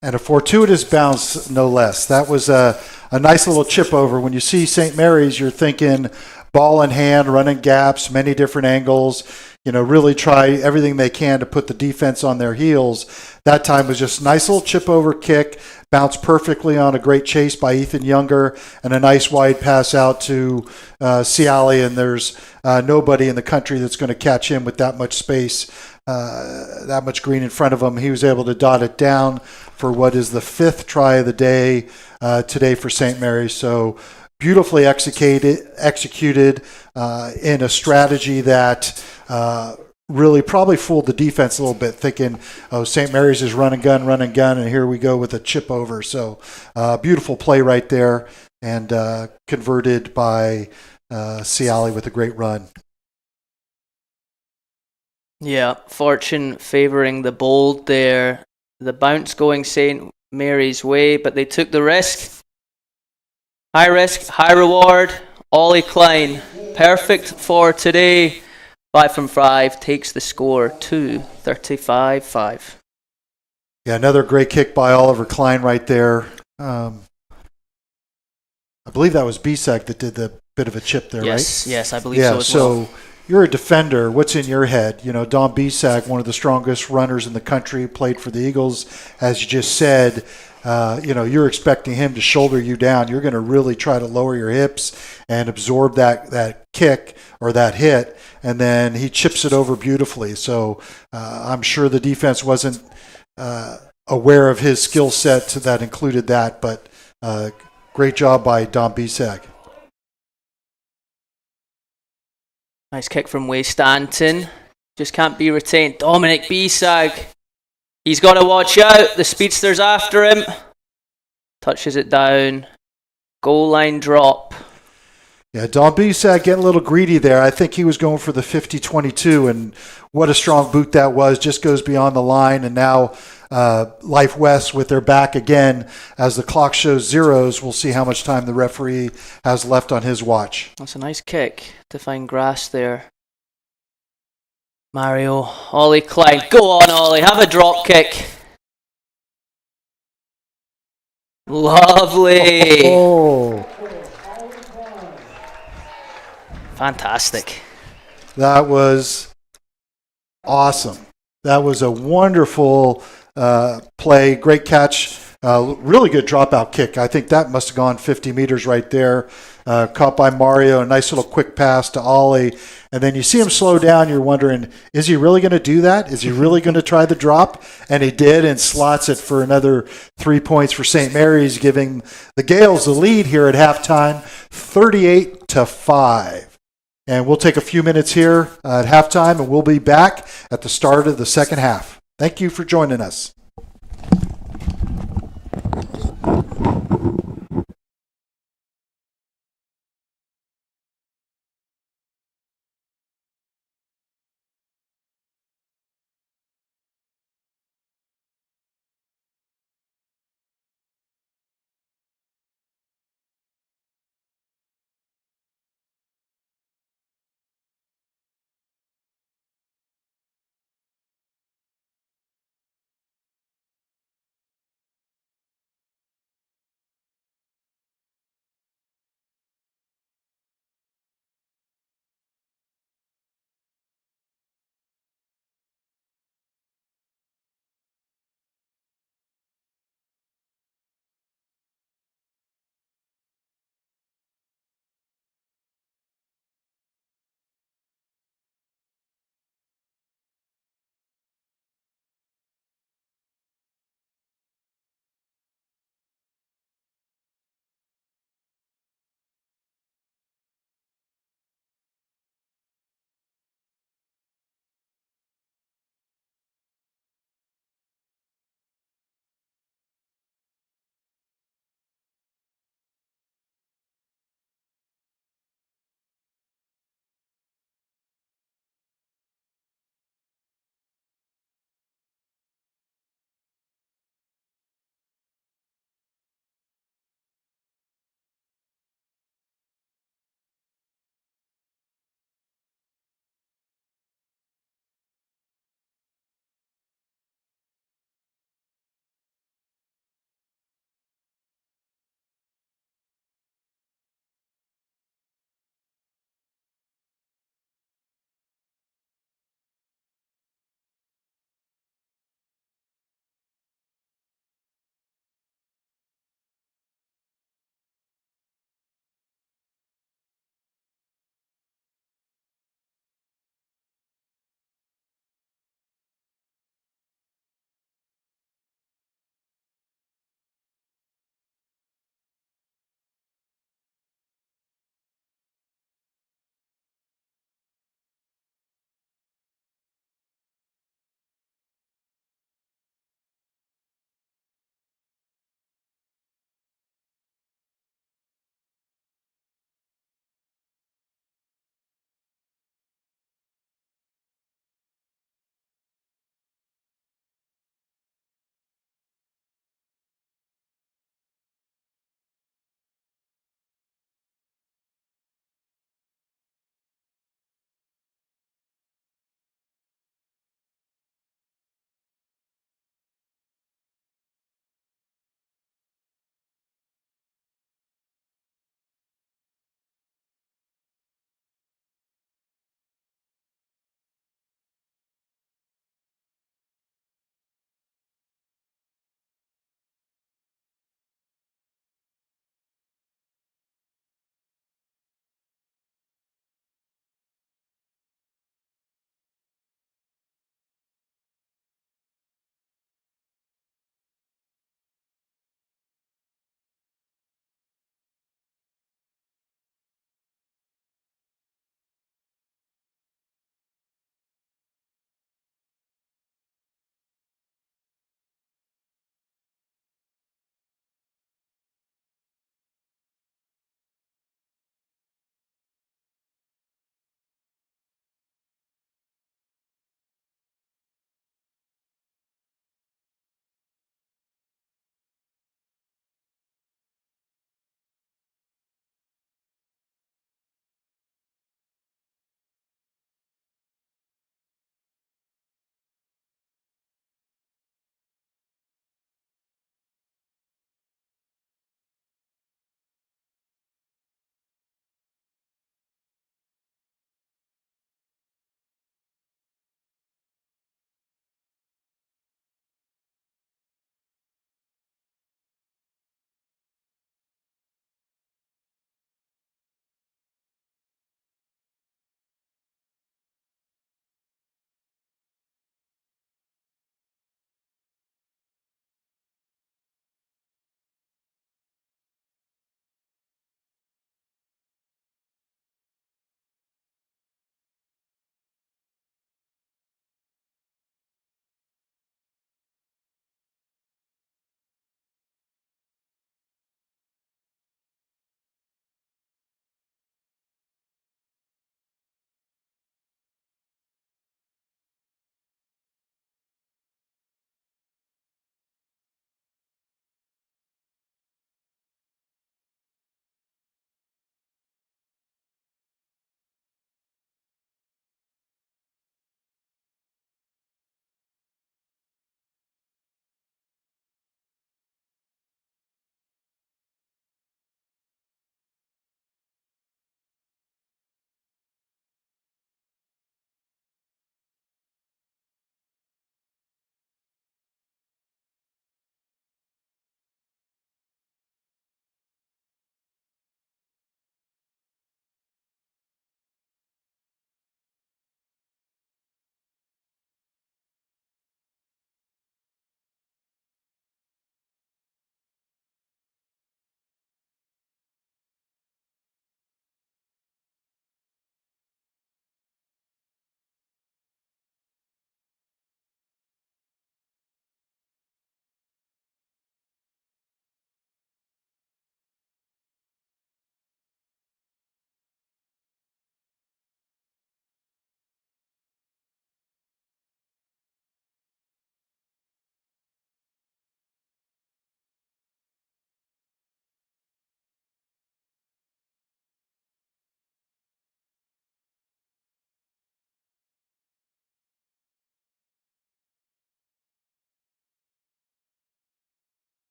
And a fortuitous bounce, no less. That was a nice little chip over. When you see St. Mary's, you're thinking ball in hand, running gaps, many different angles. Really try everything they can to put the defense on their heels. That time was just a nice little chip over kick, bounced perfectly on a great chase by Ethan Younger, and a nice wide pass out to Ciali, and there's nobody in the country that's going to catch him with that much space, that much green in front of him. He was able to dot it down for what is the fifth try of the day today for St. Mary's. So beautifully executed in a strategy that really probably fooled the defense a little bit, thinking, oh, St. Mary's is run and gun, and here we go with a chip over. So beautiful play right there, and converted by Ciali with a great run. Yeah, fortune favouring the bold there. The bounce going St. Mary's way, but they took the risk. High risk, high reward. Ollie Klein, perfect for today. 5 from 5, takes the score to 35-5. Yeah, another great kick by Oliver Klein right there. I believe that was Bisek that did the bit of a chip there, right? Yes, I believe so as well. Yeah, so you're a defender. What's in your head? Don Bisek, one of the strongest runners in the country, played for the Eagles. As you just said, you're expecting him to shoulder you down. You're going to really try to lower your hips and absorb that kick or that hit, and then he chips it over beautifully. So I'm sure the defense wasn't aware of his skill set that included that, but great job by Don Bisek. Nice kick from Way Stanton. Just can't be retained. Dominic Bisag. He's got to watch out. The speedster's after him. Touches it down. Goal line drop. Yeah, Don Bisag getting a little greedy there. I think he was going for the 50-22, and what a strong boot that was. Just goes beyond the line, and now Life West with their back again. As the clock shows zeros, we'll see how much time the referee has left on his watch. That's a nice kick to find grass there. Mario, Ollie Klein. Go on, Ollie. Have a drop kick. Lovely. Oh. Fantastic. That was awesome. That was a wonderful play. Great catch. Really good dropout kick. I think that must have gone 50 meters right there. Caught by Mario. A nice little quick pass to Ollie. And then you see him slow down. You're wondering, is he really going to do that? Is he really going to try the drop? And he did, and slots it for another 3 points for St. Mary's, giving the Gaels the lead here at halftime, 38-5. And we'll take a few minutes here at halftime, and we'll be back at the start of the second half. Thank you for joining us.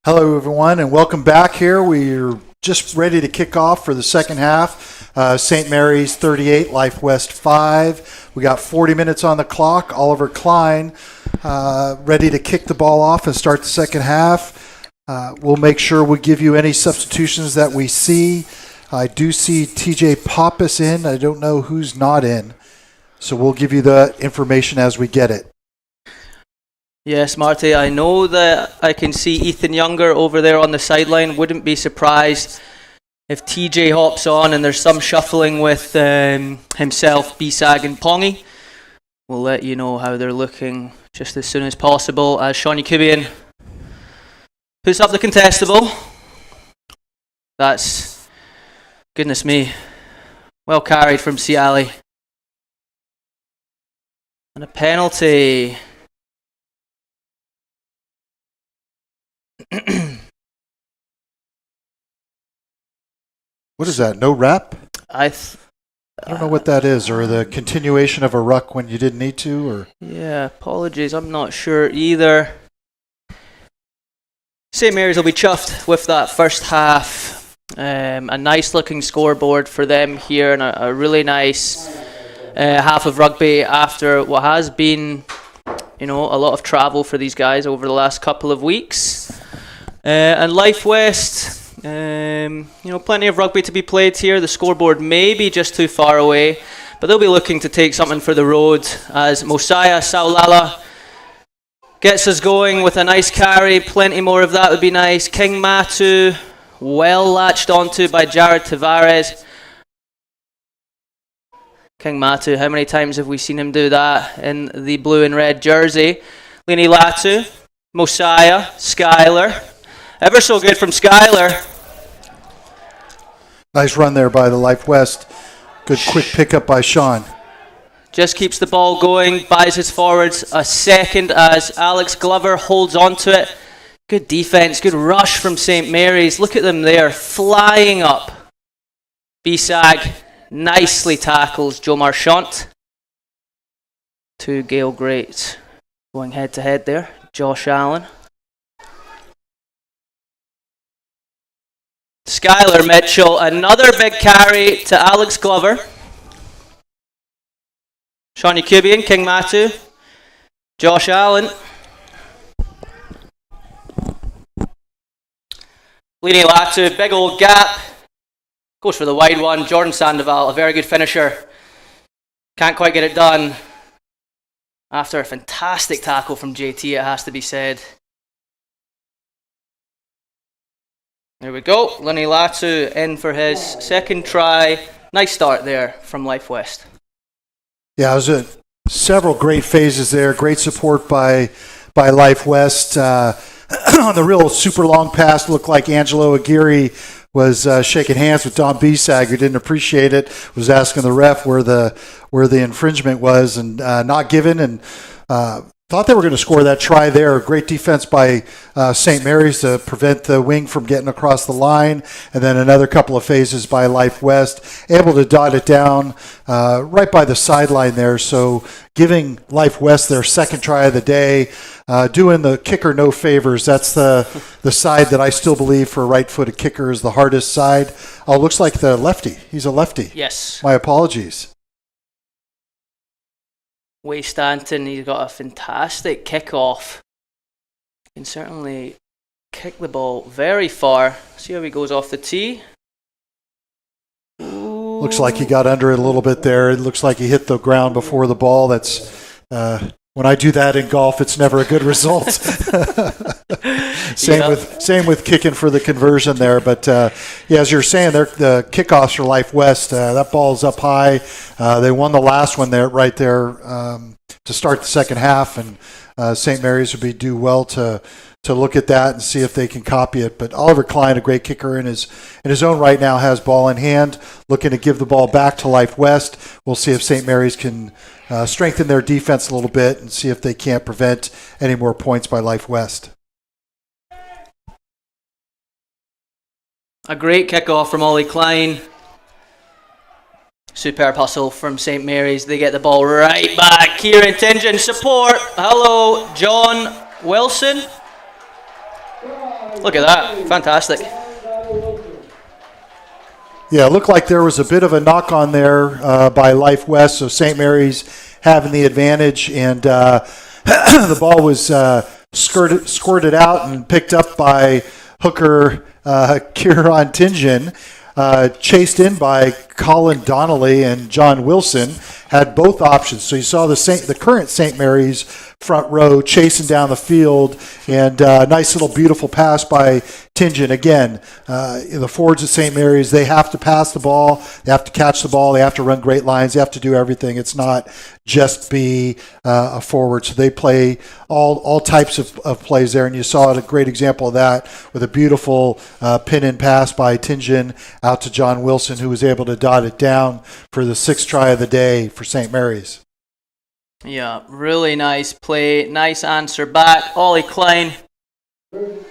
Hello, everyone, and welcome back here. We're just ready to kick off for the second half. St. Mary's 38, Life West 5. We got 40 minutes on the clock. Oliver Klein ready to kick the ball off and start the second half. We'll make sure we give you any substitutions that we see. I do see TJ Pappas in. I don't know who's not in. So we'll give you the information as we get it. Yes, Marty, I know that I can see Ethan Younger over there on the sideline. Wouldn't be surprised if TJ hops on and there's some shuffling with himself, Bisag and Pongy. We'll let you know how they're looking just as soon as possible as Sean Yakubian puts up the contestable. That's, goodness me, well carried from Ciali. And a penalty. What is that? No rep? I don't know what that is, or the continuation of a ruck when you didn't need to, or yeah, apologies, I'm not sure either. St. Mary's will be chuffed with that first half. A nice looking scoreboard for them here, and a really nice half of rugby after what has been, a lot of travel for these guys over the last couple of weeks. And Life West, plenty of rugby to be played here. The scoreboard may be just too far away, but they'll be looking to take something for the road as Mosiah Saulala gets us going with a nice carry. Plenty more of that would be nice. King Matu, well latched onto by Jared Tavares. King Matu, how many times have we seen him do that in the blue and red jersey? Lini Latu, Mosiah, Skyler. Ever so good from Skyler. Nice run there by the Life West. Good quick pickup by Sean. Just keeps the ball going, buys his forwards a second as Alex Glover holds on to it. Good defense, good rush from St. Mary's. Look at them there, flying up. Bisag nicely tackles Joe Marchant. Two Gael greats going head to head there. Josh Allen. Skylar Mitchell, another big carry to Alex Glover. Sean Yakubian, King Matu, Josh Allen. Lini Latu, big old gap. Goes for the wide one. Jordan Sandoval, a very good finisher. Can't quite get it done. After a fantastic tackle from JT, it has to be said. There we go. Lini Latu in for his second try. Nice start there from Life West. Yeah, it was several great phases there. Great support by Life West. On the real super long pass, looked like Angelo Aguirre was shaking hands with Don Bisag, who didn't appreciate it, was asking the ref where the infringement was, and not given, and thought they were going to score that try there. Great defense by St. Mary's to prevent the wing from getting across the line. And then another couple of phases by Life West, able to dot it down right by the sideline there. So giving Life West their second try of the day, doing the kicker no favors. That's the side that I still believe for a right-footed kicker is the hardest side. Oh, looks like the lefty. He's a lefty. Yes. My apologies. Way Stanton, he's got a fantastic kickoff. Can certainly kick the ball very far. See how he goes off the tee. Ooh. Looks like he got under it a little bit there. It looks like he hit the ground before the ball. That's when I do that in golf, it's never a good result. Same with kicking for the conversion there. But as you're saying, the kickoffs for Life West, that ball's up high. They won the last one there, right there, to start the second half, and St. Mary's would be do well to look at that and see if they can copy it. But Oliver Klein, a great kicker in his own right now, has ball in hand, looking to give the ball back to Life West. We'll see if St. Mary's can strengthen their defense a little bit and see if they can't prevent any more points by Life West. A great kickoff from Ollie Klein. Superb hustle from St. Mary's. They get the ball right back. Kieran Tingen support. Hello, John Wilson. Look at that. Fantastic. Yeah, it looked like there was a bit of a knock on there by Life West, so St. Mary's having the advantage, and the ball was squirted out and picked up by hooker Kieran Tingen, chased in by Colin Donnelly and John Wilson, had both options. So you saw the current St. Mary's front row chasing down the field, and nice little beautiful pass by Tingen. Again, the forwards at St. Mary's, they have to pass the ball, they have to catch the ball, they have to run great lines, they have to do everything. It's not just be a forward. So they play all types of plays there, and you saw a great example of that with a beautiful pin-in pass by Tingen out to John Wilson, who was able to dot it down for the sixth try of the day for St. Mary's. Yeah, really nice play. Nice answer back. Ollie Klein,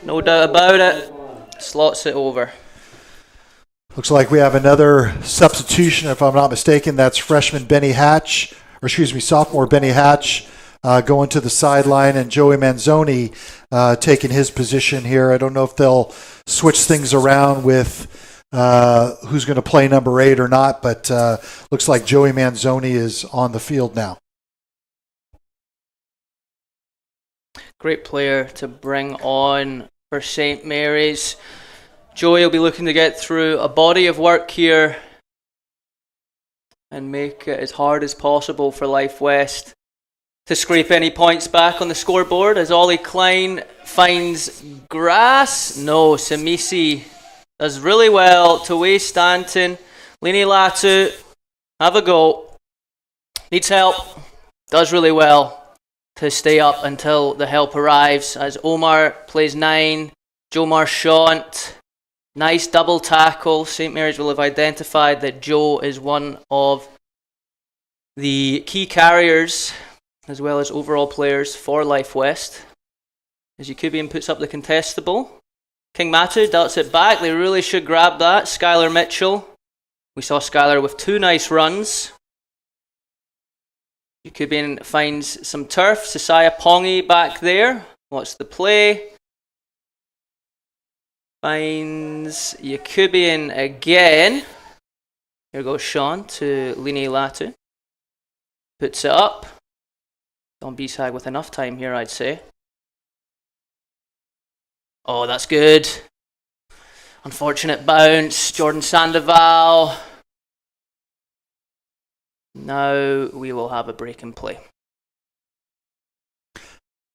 no doubt about it, slots it over. Looks like we have another substitution, if I'm not mistaken. That's sophomore Benny Hatch going to the sideline, and Joey Manzoni taking his position here. I don't know if they'll switch things around with who's going to play number 8 or not, but looks like Joey Manzoni is on the field now. Great player to bring on for St. Mary's. Joey will be looking to get through a body of work here and make it as hard as possible for Life West to scrape any points back on the scoreboard, as Ollie Klein finds grass. No, Samisi does really well to Way Stanton. Lini Latu, have a go. Needs help. Does really well to stay up until the help arrives, as Omar plays 9. Joe Marchant, nice double tackle. St. Mary's will have identified that Joe is one of the key carriers as well as overall players for Life West. As Yakubian puts up the contestable. King Matu darts it back. They really should grab that. Skylar Mitchell. We saw Skylar with 2 nice runs. Yakubian finds some turf. Sasaya Pongi back there. What's the play? Finds Yakubian again. Here goes Sean to Lini Latu. Puts it up. Don Bisag with enough time here, I'd say. Oh, that's good. Unfortunate bounce. Jordan Sandoval. Now we will have a break and play.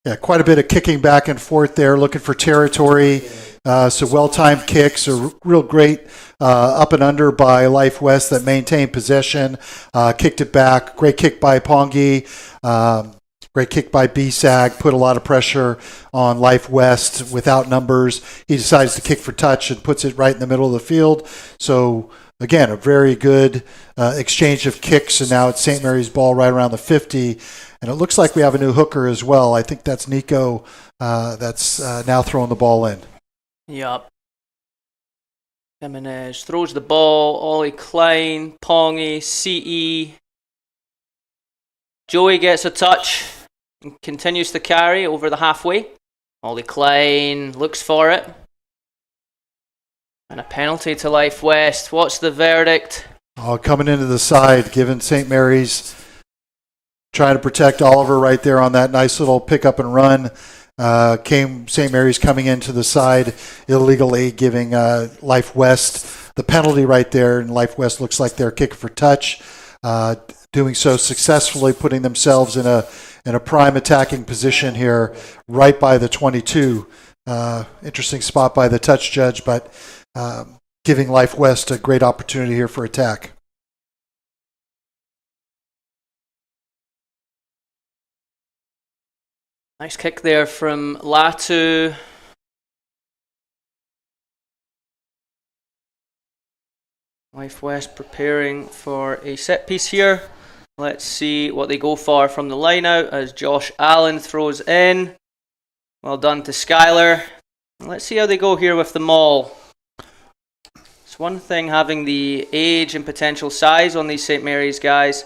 Yeah, quite a bit of kicking back and forth there, looking for territory. So well-timed kicks, a real great up and under by Life West that maintained possession, kicked it back. Great kick by Pongi, great kick by BSAG, put a lot of pressure on Life West without numbers. He decides to kick for touch and puts it right in the middle of the field. So again, a very good exchange of kicks, and now it's St. Mary's ball right around the 50. And it looks like we have a new hooker as well. I think that's Nico that's now throwing the ball in. Yup. Jimenez throws the ball. Ollie Klein, Pongi, CE. Joey gets a touch and continues to carry over the halfway. Ollie Klein looks for it. And a penalty to Life West. What's the verdict? Oh, coming into the side, giving St. Mary's, trying to protect Oliver right there on that nice little pick up and run. St. Mary's coming into the side illegally, giving Life West the penalty right there, and Life West looks like they're kicking for touch, doing so successfully, putting themselves in a prime attacking position here, right by the 22. Interesting spot by the touch judge, but giving Life West a great opportunity here for attack. Nice kick there from Latu. Life West preparing for a set piece here. Let's see what they go for from the line out as Josh Allen throws in. Well done to Skylar. Let's see how they go here with the maul. It's one thing having the age and potential size on these St. Mary's guys.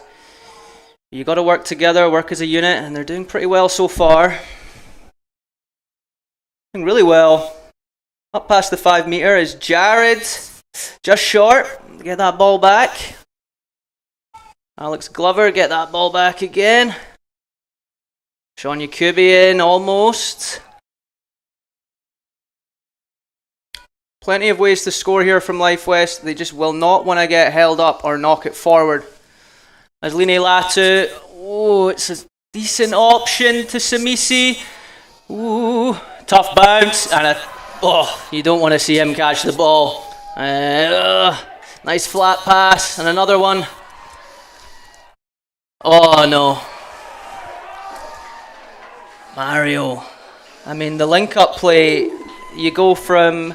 You got to work together, work as a unit, and they're doing pretty well so far. Doing really well. Up past the 5 metre is Jared. Just short. Get that ball back. Alex Glover, get that ball back again. Sean Yakubian, almost. Plenty of ways to score here from Life West. They just will not want to get held up or knock it forward. As Line Latu, it's a decent option to Samisi. Tough bounce, and you don't want to see him catch the ball. Nice flat pass, and another one. Oh no. Mario. I mean, the link-up play, you go from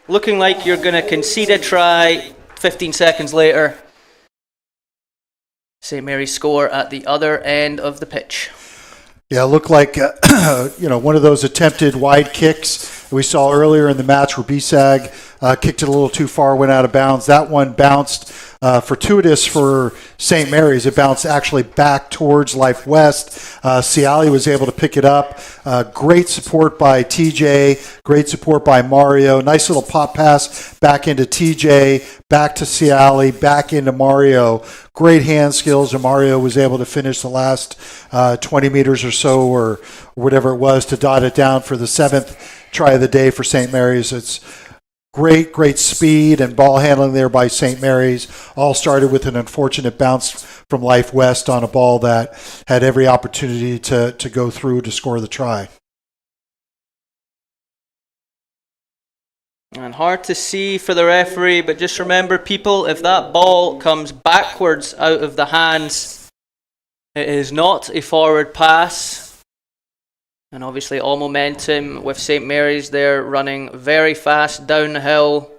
looking like you're going to concede a try, 15 seconds later, St. Mary's score at the other end of the pitch. Yeah, it looked like one of those attempted wide kicks we saw earlier in the match where Bisag kicked it a little too far, went out of bounds. That one bounced fortuitous for St. Mary's. It bounced actually back towards Life West. Ciali was able to pick it up. Great support by TJ. Great support by Mario. Nice little pop pass back into TJ, back to Ciali, back into Mario. Great hand skills, and Mario was able to finish the last 20 meters or so, or whatever it was, to dot it down for the 7th try of the day for St. Mary's. It's great speed and ball handling there by St. Mary's. All started with an unfortunate bounce from Life West on a ball that had every opportunity to go through to score the try. And hard to see for the referee, but just remember, people, if that ball comes backwards out of the hands, it is not a forward pass. And obviously all momentum with St. Mary's there, running very fast down the hill.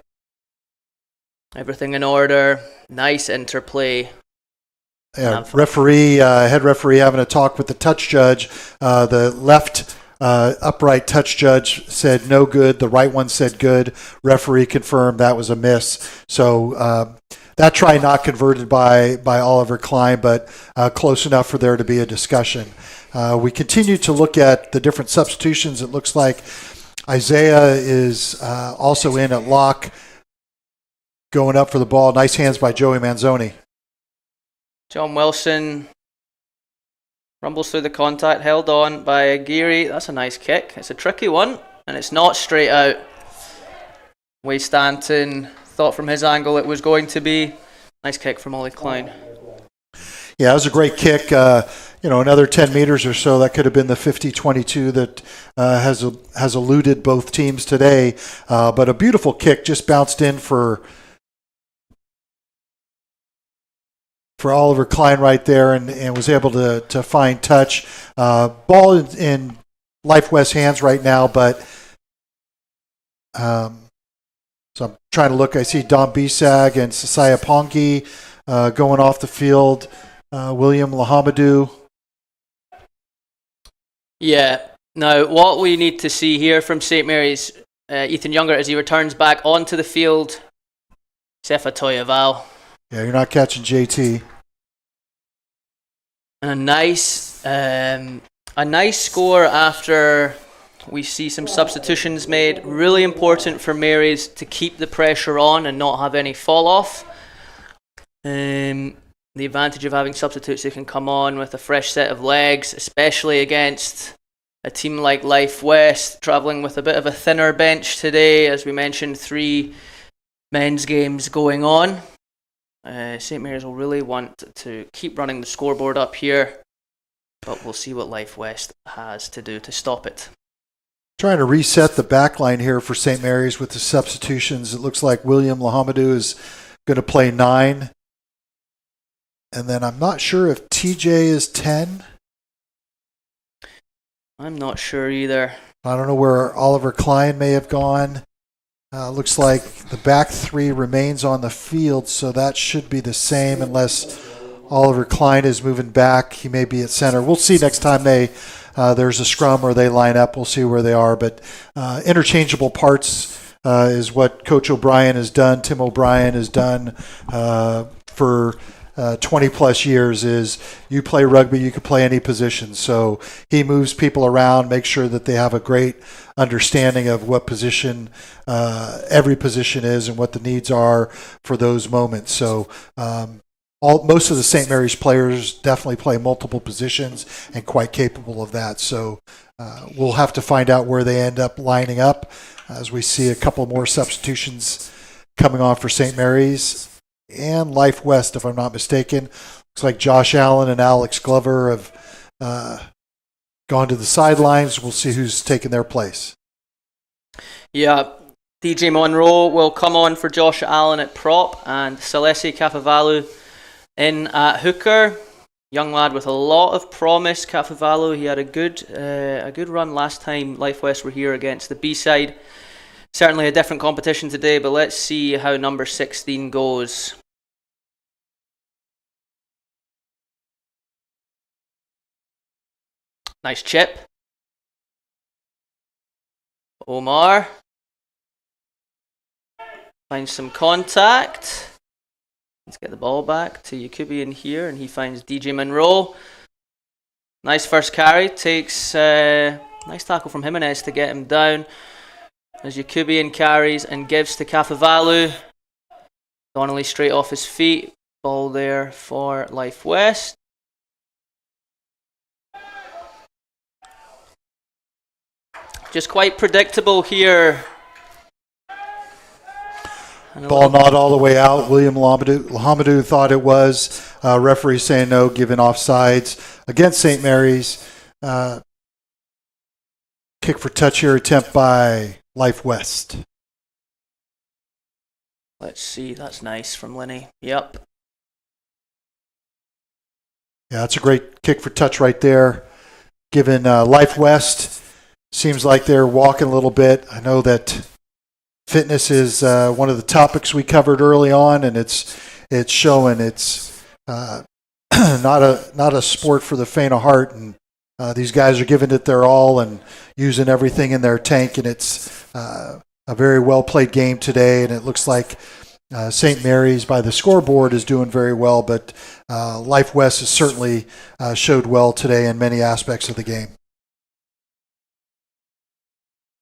Everything in order. Nice interplay. Yeah, head referee having a talk with the touch judge. The left upright touch judge said no good. The right one said good. Referee confirmed that was a miss. So that try not converted by Oliver Klein, but close enough for there to be a discussion. We continue to look at the different substitutions. It looks like Isaiah is also in at lock, going up for the ball. Nice hands by Joey Manzoni. John Wilson rumbles through the contact, held on by Aguirre. That's a nice kick. It's a tricky one, and it's not straight out. Way Stanton thought from his angle it was going to be. Nice kick from Ollie Klein. Yeah, it was a great kick. Another 10 meters or so, that could have been the 50-22 that has eluded both teams today. But a beautiful kick, just bounced in for Oliver Klein right there, and was able to find touch. Ball in Life West hands right now, but so I'm trying to look. I see Don Bisag and Sasaya Pongi going off the field. William Lahamadou. Yeah. Now, what we need to see here from St. Mary's, Ethan Younger, as he returns back onto the field, Sefa Toyaval. Yeah, you're not catching JT. And a nice score after we see some substitutions made. Really important for Mary's to keep the pressure on and not have any fall off. The advantage of having substitutes who can come on with a fresh set of legs, especially against a team like Life West, travelling with a bit of a thinner bench today. As we mentioned, 3 men's games going on. St. Mary's will really want to keep running the scoreboard up here, but we'll see what Life West has to do to stop it. Trying to reset the back line here for St. Mary's with the substitutions. It looks like William Lahamadou is going to play 9. And then I'm not sure if TJ is 10. I'm not sure either. I don't know where Oliver Klein may have gone. Looks like the back 3 remains on the field, so that should be the same unless Oliver Klein is moving back. He may be at center. We'll see next time there's a scrum or they line up. We'll see where they are. But interchangeable parts is what Coach O'Brien has done, Tim O'Brien has done for 20 plus years is you play rugby, you can play any position. So he moves people around, makes sure that they have a great understanding of what position every position is and what the needs are for those moments. So most of the St. Mary's players definitely play multiple positions and quite capable of that. So we'll have to find out where they end up lining up as we see a couple more substitutions coming on for St. Mary's and Life West, if I'm not mistaken. Looks like Josh Allen and Alex Glover have gone to the sidelines. We'll see who's taking their place. Yeah, DJ Monroe will come on for Josh Allen at prop, and Salesi Kafavalu in at hooker. Young lad with a lot of promise, Kafavalu. He had a good run last time Life West were here against the B-side. Certainly a different competition today, but let's see how number 16 goes. Nice chip. Omar finds some contact. Let's get the ball back to Yakubian here, and he finds DJ Monroe. Nice first carry. Takes nice tackle from Jimenez to get him down. As Yakubian carries and gives to Kafavalu. Donnelly straight off his feet. Ball there for Life West. Just quite predictable here. Ball not all the way out. William Lamadou thought it was. Referee saying no, given offsides against St. Mary's. Kick for touch here, attempt by Life West. Let's see, that's nice from Lenny. Yep. Yeah, that's a great kick for touch right there. Given Life West, seems like they're walking a little bit. I know that fitness is one of the topics we covered early on, and it's showing. It's not a sport for the faint of heart, and these guys are giving it their all and using everything in their tank, and it's a very well played game today. And it looks like St. Mary's by the scoreboard is doing very well, but Life West has certainly showed well today in many aspects of the game.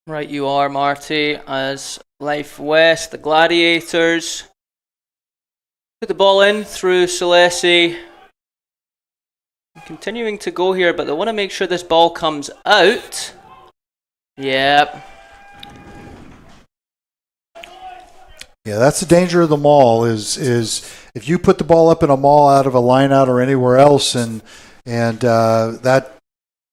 Right you are, Marty, as Life West, the Gladiators, put the ball in through Salesi. Continuing to go here, but they want to make sure this ball comes out. Yep. Yeah, that's the danger of the maul is if you put the ball up in a maul out of a line out or anywhere else, and that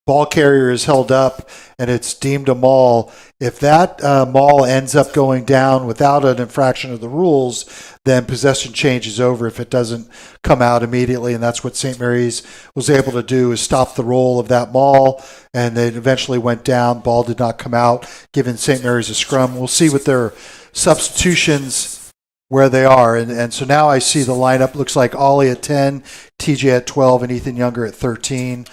ball carrier is held up and it's deemed a maul. If that maul ends up going down without an infraction of the rules, then possession changes over if it doesn't come out immediately, and that's what St. Mary's was able to do, is stop the roll of that maul, and it eventually went down. Ball did not come out, giving St. Mary's a scrum. We'll see with their substitutions where they are, and so now I see the lineup. Looks like Ollie at 10, TJ at 12, and Ethan Younger at 13.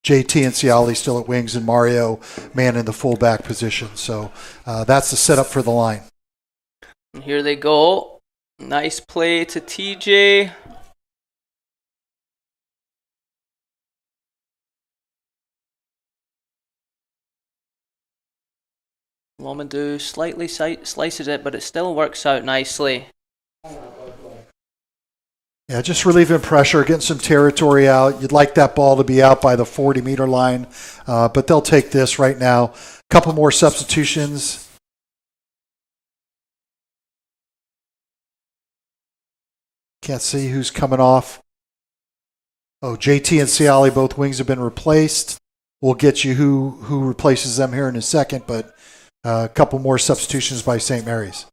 JT and Ciali still at wings, and Mario man in the fullback position. So that's the setup for the line. And here they go. Nice play to TJ. Lamadou slightly slices it, but it still works out nicely. Yeah, just relieving pressure, getting some territory out. You'd like that ball to be out by the 40-meter line, but they'll take this right now. A couple more substitutions. Can't see who's coming off. Oh, JT and Ciali, both wings have been replaced. We'll get you who replaces them here in a second, but a couple more substitutions by St. Mary's.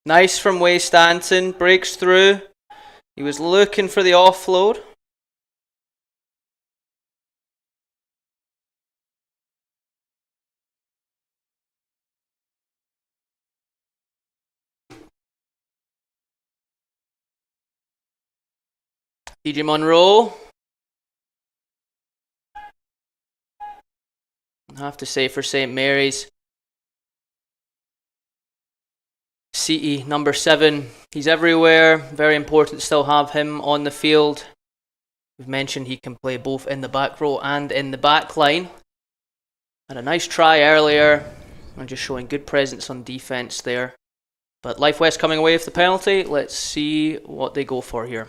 Nice from Way Stanton, breaks through. He was looking for the offload. DJ Monroe. I have to say for St. Mary's, CE, number 7. He's everywhere. Very important to still have him on the field. We've mentioned he can play both in the back row and in the back line. Had a nice try earlier. And just showing good presence on defence there. But Life West coming away with the penalty. Let's see what they go for here.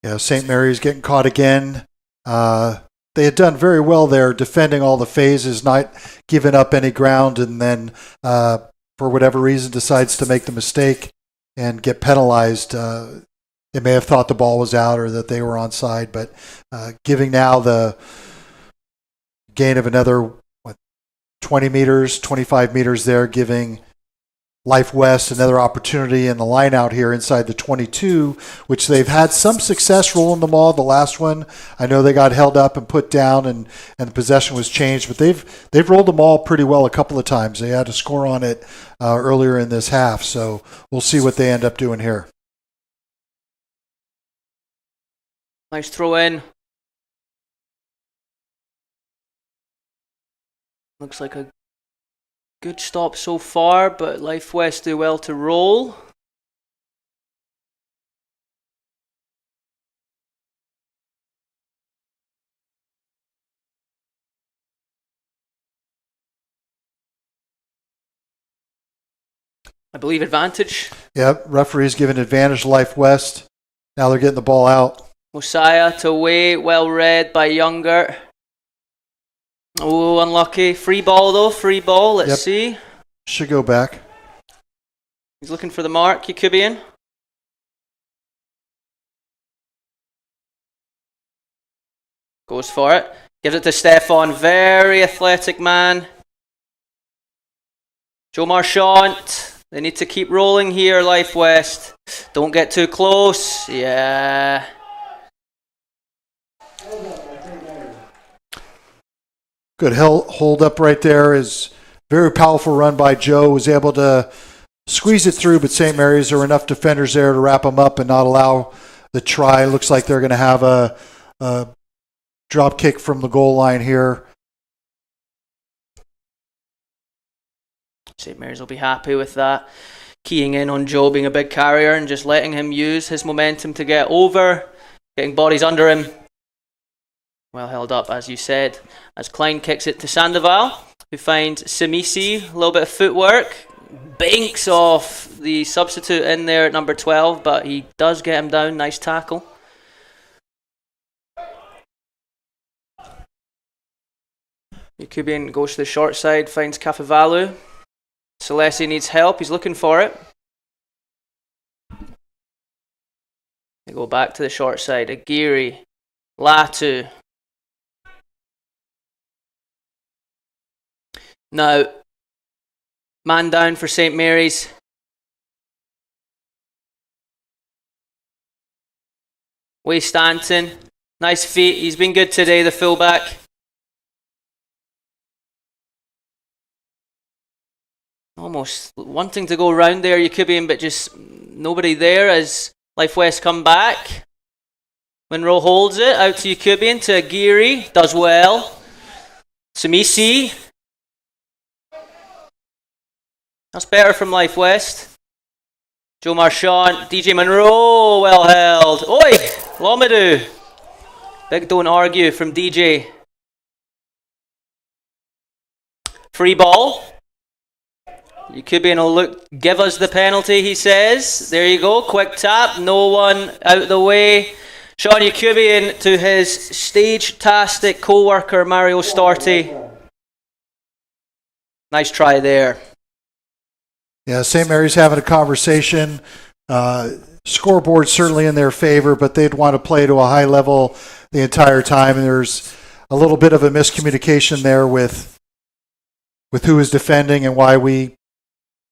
Yeah, St. Mary's getting caught again. They had done very well there, defending all the phases, not giving up any ground, and then for whatever reason decides to make the mistake and get penalized. They may have thought the ball was out or that they were onside, but giving now the gain of another 20 meters, 25 meters there, giving Life West another opportunity in the line out here inside the 22, which they've had some success rolling the ball. The last one, I know they got held up and put down, and the possession was changed, but they've rolled the ball pretty well a couple of times. They had a score on it earlier in this half, so we'll see what they end up doing here. Nice throw in. Looks like a good stop so far, but Life West do well to roll. I believe advantage. Yep, referee's giving advantage to Life West. Now they're getting the ball out. Mosiah to Way, well read by Younger. Oh, unlucky. Free ball though, free ball. Let's see. Should go back. He's looking for the mark, Yakubian. Goes for it. Gives it to Stefan. Very athletic man. Joe Marchant. They need to keep rolling here, Life West. Don't get too close. Yeah. Good hold up right there. Is very powerful run by Joe. Was able to squeeze it through, but St. Mary's, there were enough defenders there to wrap them up and not allow the try. Looks like they're going to have a drop kick from the goal line here. St. Mary's will be happy with that. Keying in on Joe being a big carrier and just letting him use his momentum to get over. Getting bodies under him. Well held up, as you said, as Klein kicks it to Sandoval, who finds Simisi, a little bit of footwork, banks off the substitute in there at number 12, but he does get him down, nice tackle. Yakubian goes to the short side, finds Kafivalu. Celesi needs help, he's looking for it. They go back to the short side, Aguirre, Latu. Now, man down for St. Mary's. Way Stanton. Nice feet. He's been good today, the fullback. Almost wanting to go round there, Yakubian, but just nobody there as Life West come back. Monroe holds it out to Yakubian, to Aguirre. Does well. Samisi. That's better from Life West. Joe Marchant, DJ Monroe, well held. Oi, Lomadou. Big don't argue from DJ. Free ball. Yakubian will give us the penalty, he says. There you go, quick tap, no one out the way. Sean Yakubian to his stage-tastic co-worker Mario Storti. Nice try there. Yeah, St. Mary's having a conversation. Scoreboard certainly in their favor, but they'd want to play to a high level the entire time. And there's a little bit of a miscommunication there with who is defending and why we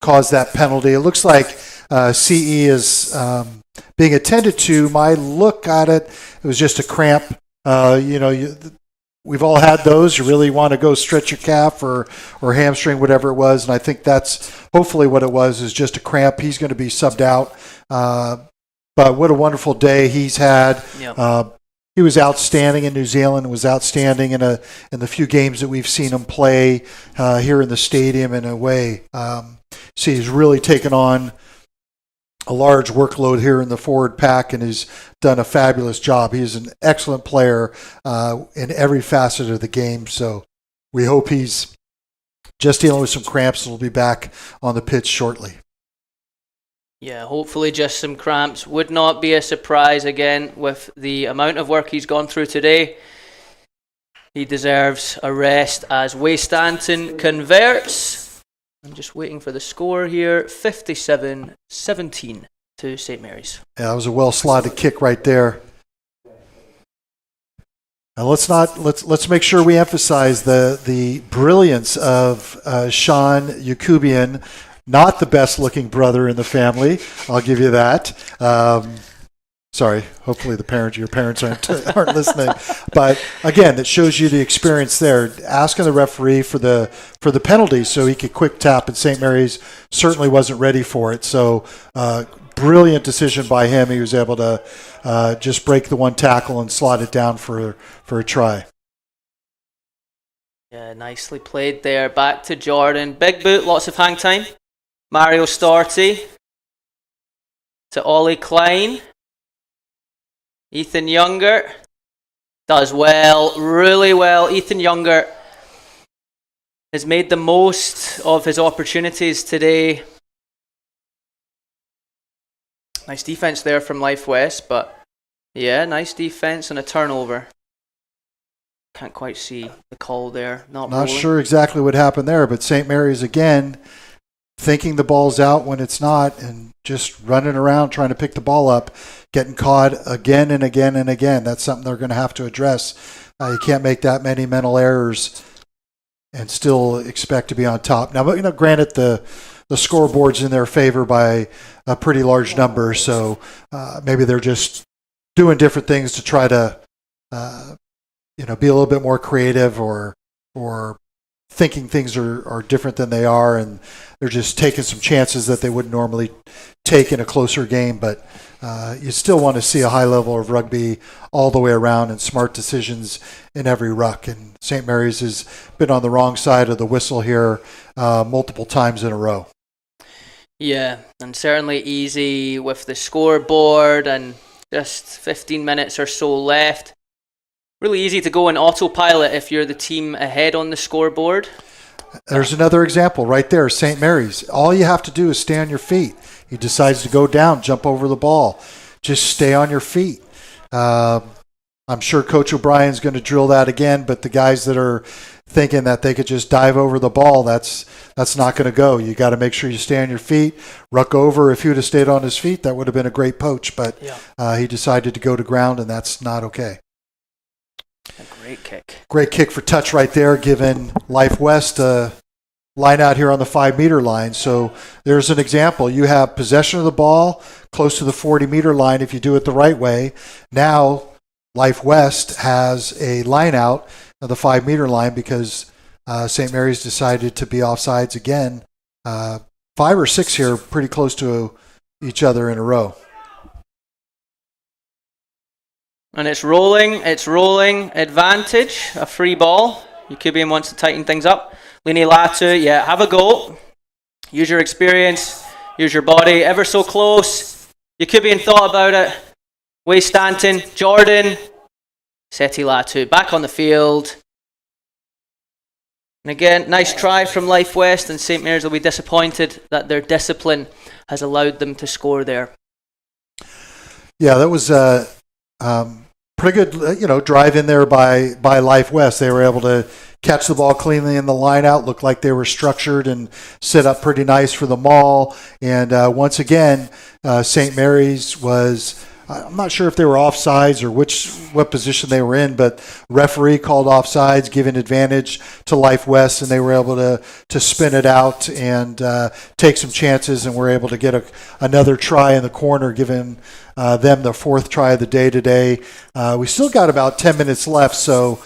caused that penalty. It looks like CE is being attended to. My look at it, it was just a cramp. We've all had those. You really want to go stretch your calf or hamstring, whatever it was. And I think that's hopefully what it was, is just a cramp. He's going to be subbed out. But what a wonderful day he's had. Yep. He was outstanding in New Zealand, was outstanding in the few games that we've seen him play here in the stadium and away. St. see he's really taken on a large workload here in the forward pack and has done a fabulous job. He's an excellent player in every facet of the game. So we hope he's just dealing with some cramps and will be back on the pitch shortly. Yeah, hopefully just some cramps. Would not be a surprise again with the amount of work he's gone through today. He deserves a rest as Stanton converts. I'm just waiting for the score here. 57-17 to St. Mary's. Yeah, that was a well-slotted kick right there. And let's make sure we emphasize the brilliance of Sean Yakubian, not the best-looking brother in the family. I'll give you that. Sorry, hopefully your parents aren't listening. But again, that shows you the experience there. Asking the referee for the penalty so he could quick tap, and St. Mary's certainly wasn't ready for it. So brilliant decision by him. He was able to just break the one tackle and slot it down for a try. Yeah, nicely played there. Back to Jordan. Big boot, lots of hang time. Mario Storti to Ollie Klein. Ethan Younger does well, really well. Ethan Younger has made the most of his opportunities today. Nice defense there from Life West, but yeah, nice defense and a turnover. Can't quite see the call there. Not sure exactly what happened there, but St. Mary's again thinking the ball's out when it's not and just running around trying to pick the ball up, getting caught again and again and again. That's something they're going to have to address. You can't make that many mental errors and still expect to be on top. Now, granted, the scoreboard's in their favor by a pretty large number, so maybe they're just doing different things to try to be a little bit more creative or thinking things are different than they are, and they're just taking some chances that they wouldn't normally take in a closer game. But you still want to see a high level of rugby all the way around and smart decisions in every ruck. And St. Mary's has been on the wrong side of the whistle here multiple times in a row. Yeah, and certainly easy with the scoreboard and just 15 minutes or so left. Really easy to go in autopilot if you're the team ahead on the scoreboard. There's another example right there, St. Mary's. All you have to do is stay on your feet. He decides to go down, jump over the ball. Just stay on your feet. I'm sure Coach O'Brien's going to drill that again, but the guys that are thinking that they could just dive over the ball, that's not going to go. You got to make sure you stay on your feet. Ruck over. If he would have stayed on his feet, that would have been a great poach, but he decided to go to ground, and that's not okay. A great kick. Great kick for touch right there, giving Life West a line out here on the 5-meter line. So there's an example. You have possession of the ball close to the 40-meter line if you do it the right way. Now Life West has a line out of the 5-meter line because St. Mary's decided to be offsides again. 5 or 6 here, pretty close to each other in a row. And it's rolling, advantage, a free ball. Yakubian wants to tighten things up. Lini Latu, have a go. Use your experience, use your body, ever so close. Yakubian thought about it. Stanton, Jordan, Seti Latu, back on the field. And again, nice try from Life West, and St. Mary's will be disappointed that their discipline has allowed them to score there. Yeah, that was pretty good, drive in there by Life West. They were able to catch the ball cleanly in the line out, looked like they were structured and set up pretty nice for the maul. And once again, St. Mary's was, I'm not sure if they were offsides or what position they were in, but referee called offsides, giving advantage to Life West, and they were able to spin it out and take some chances, and were able to get another try in the corner, giving them the 4th try of the day today. We still got about 10 minutes left, so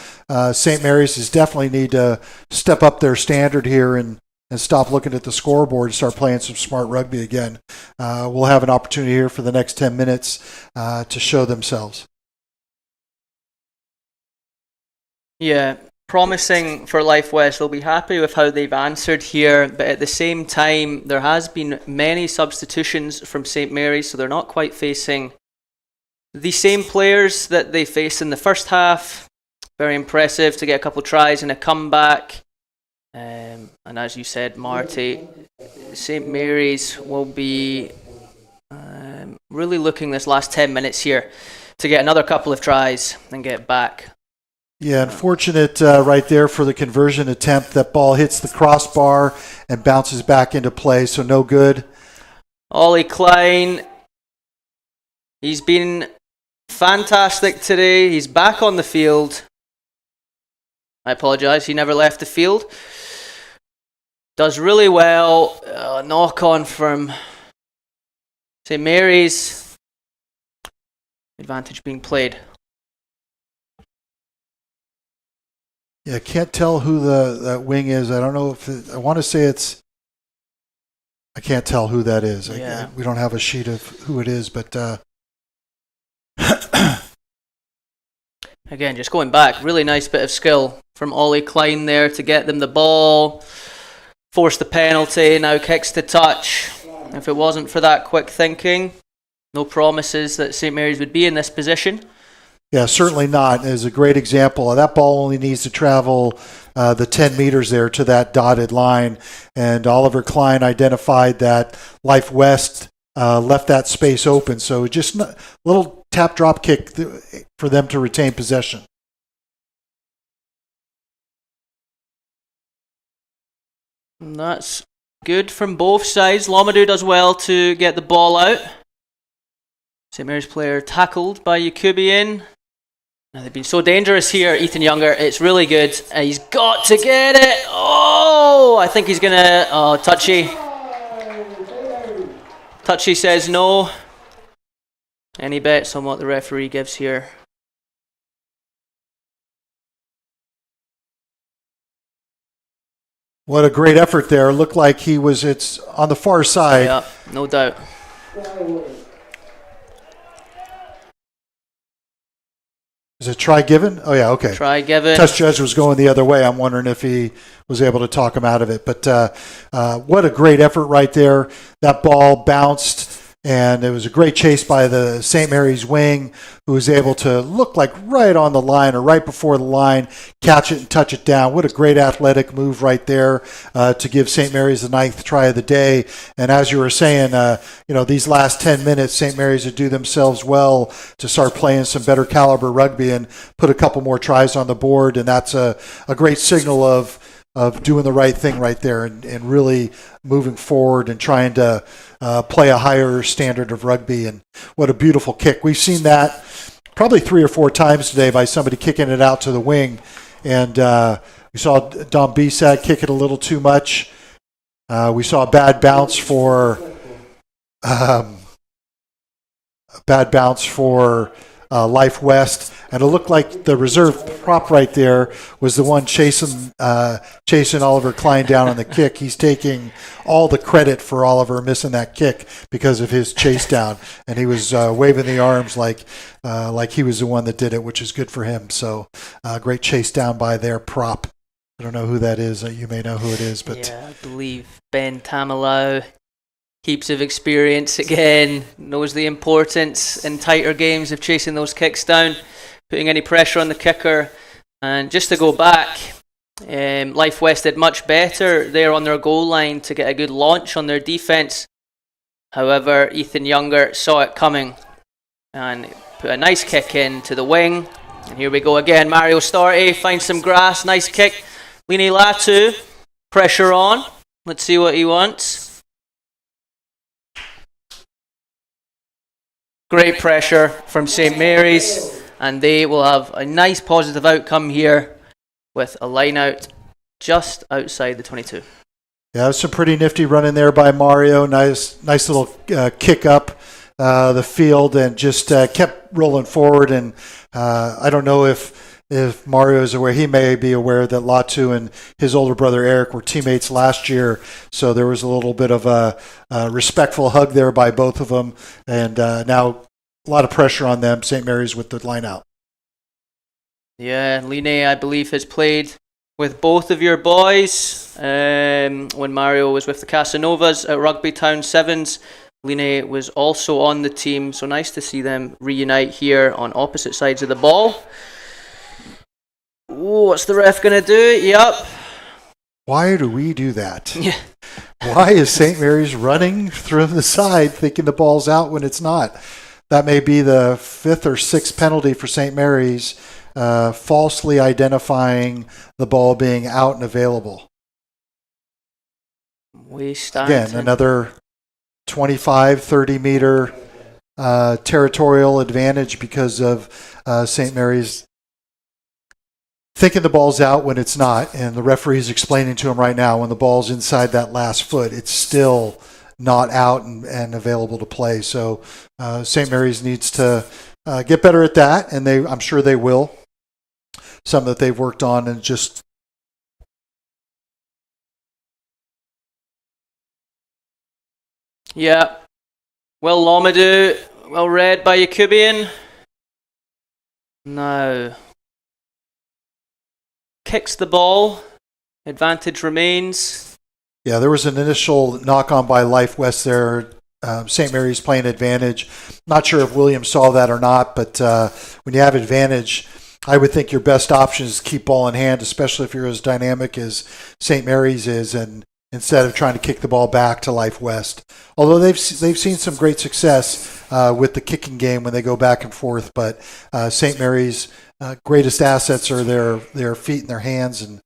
St. Mary's is definitely need to step up their standard here and stop looking at the scoreboard and start playing some smart rugby again. We'll have an opportunity here for the next 10 minutes to show themselves. Yeah, promising for Life West. They'll be happy with how they've answered here, but at the same time, there has been many substitutions from St. Mary's, so they're not quite facing the same players that they faced in the first half. Very impressive to get a couple of tries and a comeback. And as you said, Marty, St. Mary's will be really looking this last 10 minutes here to get another couple of tries and get back. Yeah, unfortunate right there for the conversion attempt. That ball hits the crossbar and bounces back into play, so no good. Ollie Klein, he's been fantastic today. He's back on the field. I apologise, he never left the field. Does really well. Knock on from St. Mary's. Advantage being played. Yeah, can't tell who that wing is. I don't know if I want to say it's. I can't tell who that is. Yeah. We don't have a sheet of who it is, but again, just going back, really nice bit of skill from Ollie Klein there to get them the ball, force the penalty, now kicks to touch. If it wasn't for that quick thinking, no promises that St. Mary's would be in this position. Yeah, certainly not. It's a great example. That ball only needs to travel the 10 meters there to that dotted line. And Oliver Klein identified that Life West left that space open. So just a little tap drop kick for them to retain possession. And that's good from both sides. Lomadou does well to get the ball out. St. Mary's player tackled by Yakubian. Now they've been so dangerous here, Ethan Younger. It's really good. He's got to get it. Oh, I think he's going to... Oh, Touchy. Touchy says no. Any bets on what the referee gives here? What a great effort there. Looked like it's on the far side. Yeah, no doubt. Is it try given? Oh, yeah, okay. Try given. Test judge was going the other way. I'm wondering if he was able to talk him out of it. But what a great effort right there. That ball bounced, and it was a great chase by the St. Mary's wing, who was able to look like right on the line or right before the line, catch it and touch it down. What a great athletic move right there to give St. Mary's the 9th try of the day. And as you were saying, these last 10 minutes, St. Mary's would do themselves well to start playing some better caliber rugby and put a couple more tries on the board. And that's a great signal of doing the right thing right there and really moving forward and trying to play a higher standard of rugby. And what a beautiful kick. We've seen that probably 3 or 4 times today by somebody kicking it out to the wing. And we saw Dom Bisak kick it a little too much. We saw a bad bounce for Life West, and it looked like the reserve prop right there was the one chasing Oliver Klein down on the kick. He's taking all the credit for Oliver missing that kick because of his chase down, and he was waving the arms like he was the one that did it, which is good for him. So great chase down by their prop. I don't know who that is. You may know who it is, but yeah, I believe Ben Tamilau. Heaps of experience again, knows the importance in tighter games of chasing those kicks down, putting any pressure on the kicker. And just to go back, Life West did much better there on their goal line to get a good launch on their defence. However, Ethan Younger saw it coming and put a nice kick in to the wing. And here we go again, Mario Storti finds some grass, nice kick. Lini Latu, pressure on, let's see what he wants. Great pressure from St. Mary's, and they will have a nice positive outcome here with a line out just outside the 22. Yeah, that was some pretty nifty running there by Mario. Nice little kick up the field and just kept rolling forward. And I don't know if Mario is aware. He may be aware that Latu and his older brother Eric were teammates last year. So there was a little bit of a respectful hug there by both of them. And now a lot of pressure on them, St. Mary's with the line out. Yeah, Line, I believe, has played with both of your boys. When Mario was with the Casanovas at Rugby Town Sevens, Line was also on the team, so nice to see them reunite here on opposite sides of the ball. Ooh, what's the ref going to do? Yep. Why do we do that? Yeah. Why is St. Mary's running through the side thinking the ball's out when it's not? That may be the 5th or 6th penalty for St. Mary's, falsely identifying the ball being out and available. Again, another 25, 30 meter territorial advantage because of St. Mary's thinking the ball's out when it's not, and the referee's explaining to him right now when the ball's inside that last foot, it's still not out and available to play. So St. Mary's needs to get better at that, and I'm sure they will. Something that they've worked on and just yeah. Well, Lomadou, well read by Yakubian. Now kicks the ball. Advantage remains. Yeah, there was an initial knock on by Life West there. St. Mary's playing advantage. Not sure if Williams saw that or not, but when you have advantage, I would think your best option is keep ball in hand, especially if you're as dynamic as St. Mary's is, and instead of trying to kick the ball back to Life West. Although they've seen some great success with the kicking game when they go back and forth, but St. Mary's greatest assets are their feet and their hands, and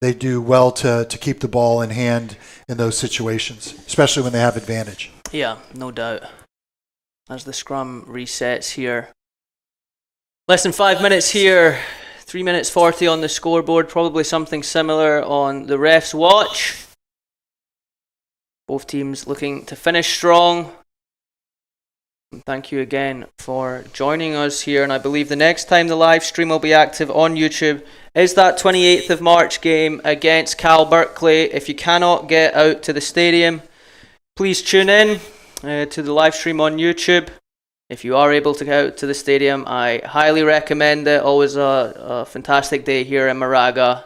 they do well to keep the ball in hand in those situations, especially when they have advantage. Yeah, no doubt. As the scrum resets here. Less than 5 minutes here. 3 minutes 40 on the scoreboard. Probably something similar on the ref's watch. Both teams looking to finish strong. And thank you again for joining us here. And I believe the next time the live stream will be active on YouTube is that 28th of March game against Cal Berkeley. If you cannot get out to the stadium, please tune in to the live stream on YouTube. If you are able to get out to the stadium, I highly recommend it. Always a fantastic day here in Moraga,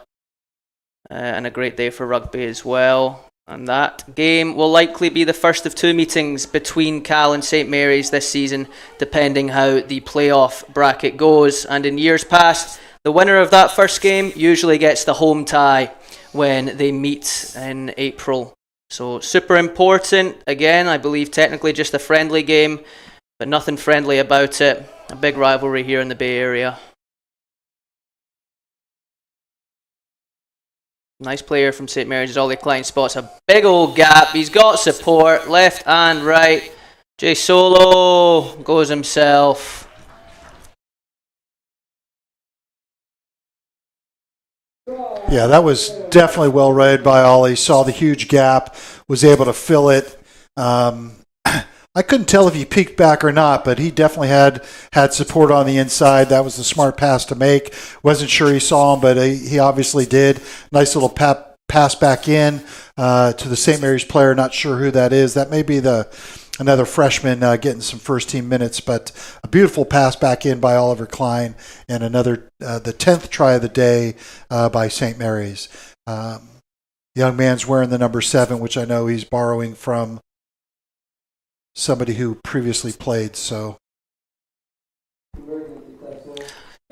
and a great day for rugby as well. And that game will likely be the first of 2 meetings between Cal and St. Mary's this season, depending how the playoff bracket goes. And in years past, the winner of that first game usually gets the home tie when they meet in April. So super important. Again, I believe technically just a friendly game, but nothing friendly about it. A big rivalry here in the Bay Area. Nice player from St. Mary's. Ollie Klein spots a big old gap. He's got support left and right. Jay Solo goes himself. Yeah, that was definitely well read by Ollie. Saw the huge gap, was able to fill it. I couldn't tell if he peeked back or not, but he definitely had support on the inside. That was the smart pass to make. Wasn't sure he saw him, but he obviously did. Nice little pass back in to the St. Mary's player. Not sure who that is. That may be another freshman getting some first-team minutes, but a beautiful pass back in by Oliver Klein, and another the 10th try of the day by St. Mary's. Young man's wearing the number 7, which I know he's borrowing from somebody who previously played. So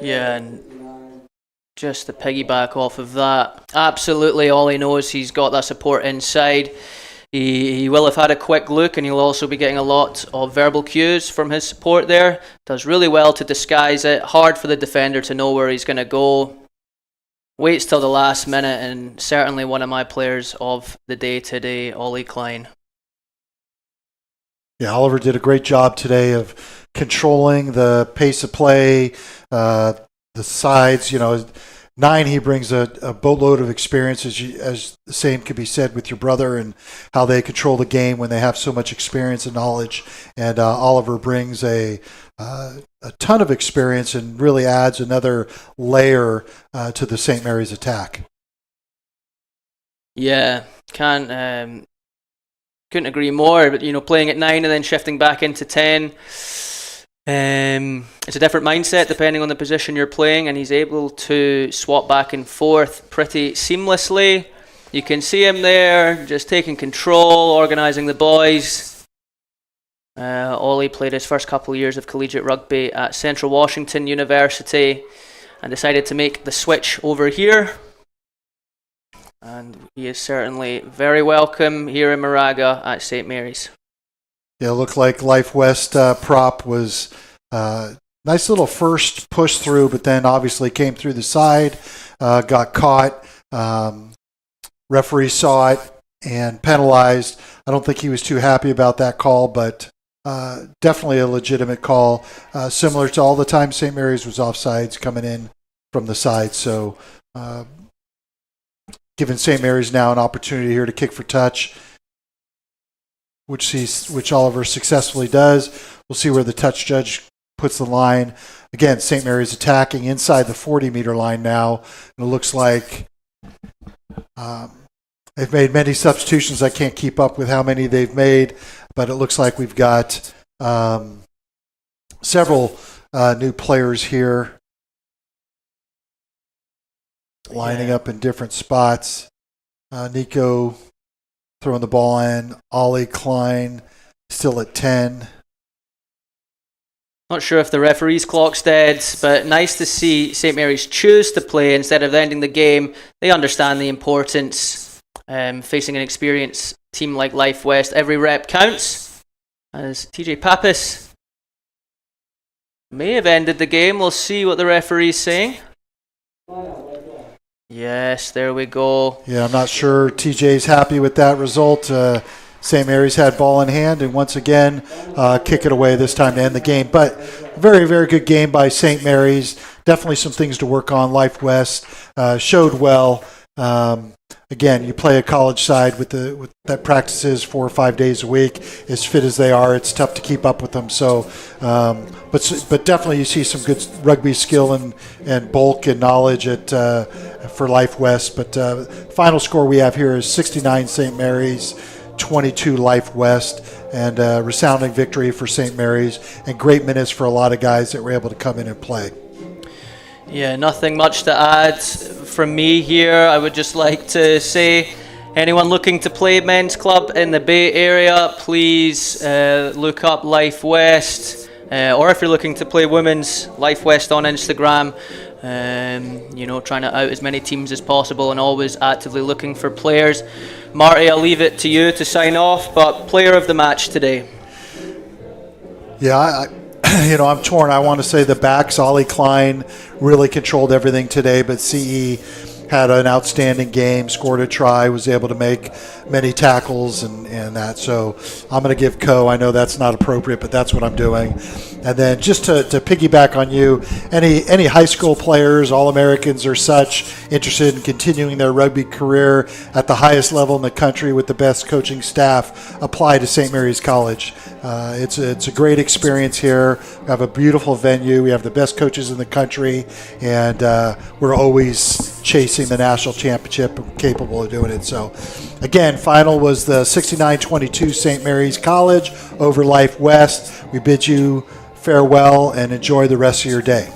yeah, and just to piggyback off of that, absolutely all he knows, he's got that support inside. He will have had a quick look, and he'll also be getting a lot of verbal cues from his support there. Does really well to disguise it. Hard for the defender to know where he's going to go. Waits till the last minute, and certainly one of my players of the day today, Ollie Klein. Yeah, Oliver did a great job today of controlling the pace of play, the sides. 9, he brings a boatload of experience, as the same could be said with your brother, and how they control the game when they have so much experience and knowledge. And Oliver brings a ton of experience and really adds another layer to the St. Mary's attack. Yeah, couldn't agree more. But playing at 9 and then shifting back into 10, It's a different mindset depending on the position you're playing, and he's able to swap back and forth pretty seamlessly. You can see him there, just taking control, organising the boys. Ollie played his first couple of years of collegiate rugby at Central Washington University and decided to make the switch over here. And he is certainly very welcome here in Moraga at St. Mary's. Yeah, it looked like Life West prop was nice little first push through, but then obviously came through the side, got caught. Referee saw it and penalized. I don't think he was too happy about that call, but definitely a legitimate call, similar to all the time St. Mary's was offsides coming in from the side. So giving St. Mary's now an opportunity here to kick for touch, which Oliver successfully does. We'll see where the touch judge puts the line. Again, St. Mary's attacking inside the 40-meter line now. And it looks like they've made many substitutions. I can't keep up with how many they've made, but it looks like we've got several new players here lining up in different spots. Nico throwing the ball in. Ollie Klein still at 10. Not sure if the referee's clock's dead, but nice to see St. Mary's choose to play instead of ending the game. They understand the importance. Facing an experienced team like Life West, every rep counts. As TJ Pappas may have ended the game. We'll see what the referee's saying. Yes, there we go. Yeah, I'm not sure TJ's happy with that result. St. Mary's had ball in hand and once again kick it away this time to end the game. But very, very good game by St. Mary's. Definitely some things to work on. Life West showed well. Again, you play a college side with that practices 4 or 5 days a week. As fit as they are, it's tough to keep up with them. So, but definitely you see some good rugby skill and bulk and knowledge for Life West. But final score we have here is 69 St. Mary's, 22 Life West, and a resounding victory for St. Mary's, and great minutes for a lot of guys that were able to come in and play. Yeah, nothing much to add from me here. I would just like to say, anyone looking to play men's club in the Bay Area, please look up Life West. Or if you're looking to play women's, Life West on Instagram. Trying to out as many teams as possible and always actively looking for players. Marty, I'll leave it to you to sign off, but player of the match today. Yeah, I'm torn. I want to say the backs, Ollie Klein really controlled everything today, but CE had an outstanding game, scored a try, was able to make many tackles and that. So I'm going to give Co. I know that's not appropriate, but that's what I'm doing. And then just to piggyback on you, any high school players, All-Americans or such, interested in continuing their rugby career at the highest level in the country with the best coaching staff, apply to St. Mary's College. It's a great experience here. We have a beautiful venue. We have the best coaches in the country, and we're always chasing the national championship and capable of doing it. So, again, final was the 69-22 St. Mary's College over Life West. We bid you farewell and enjoy the rest of your day.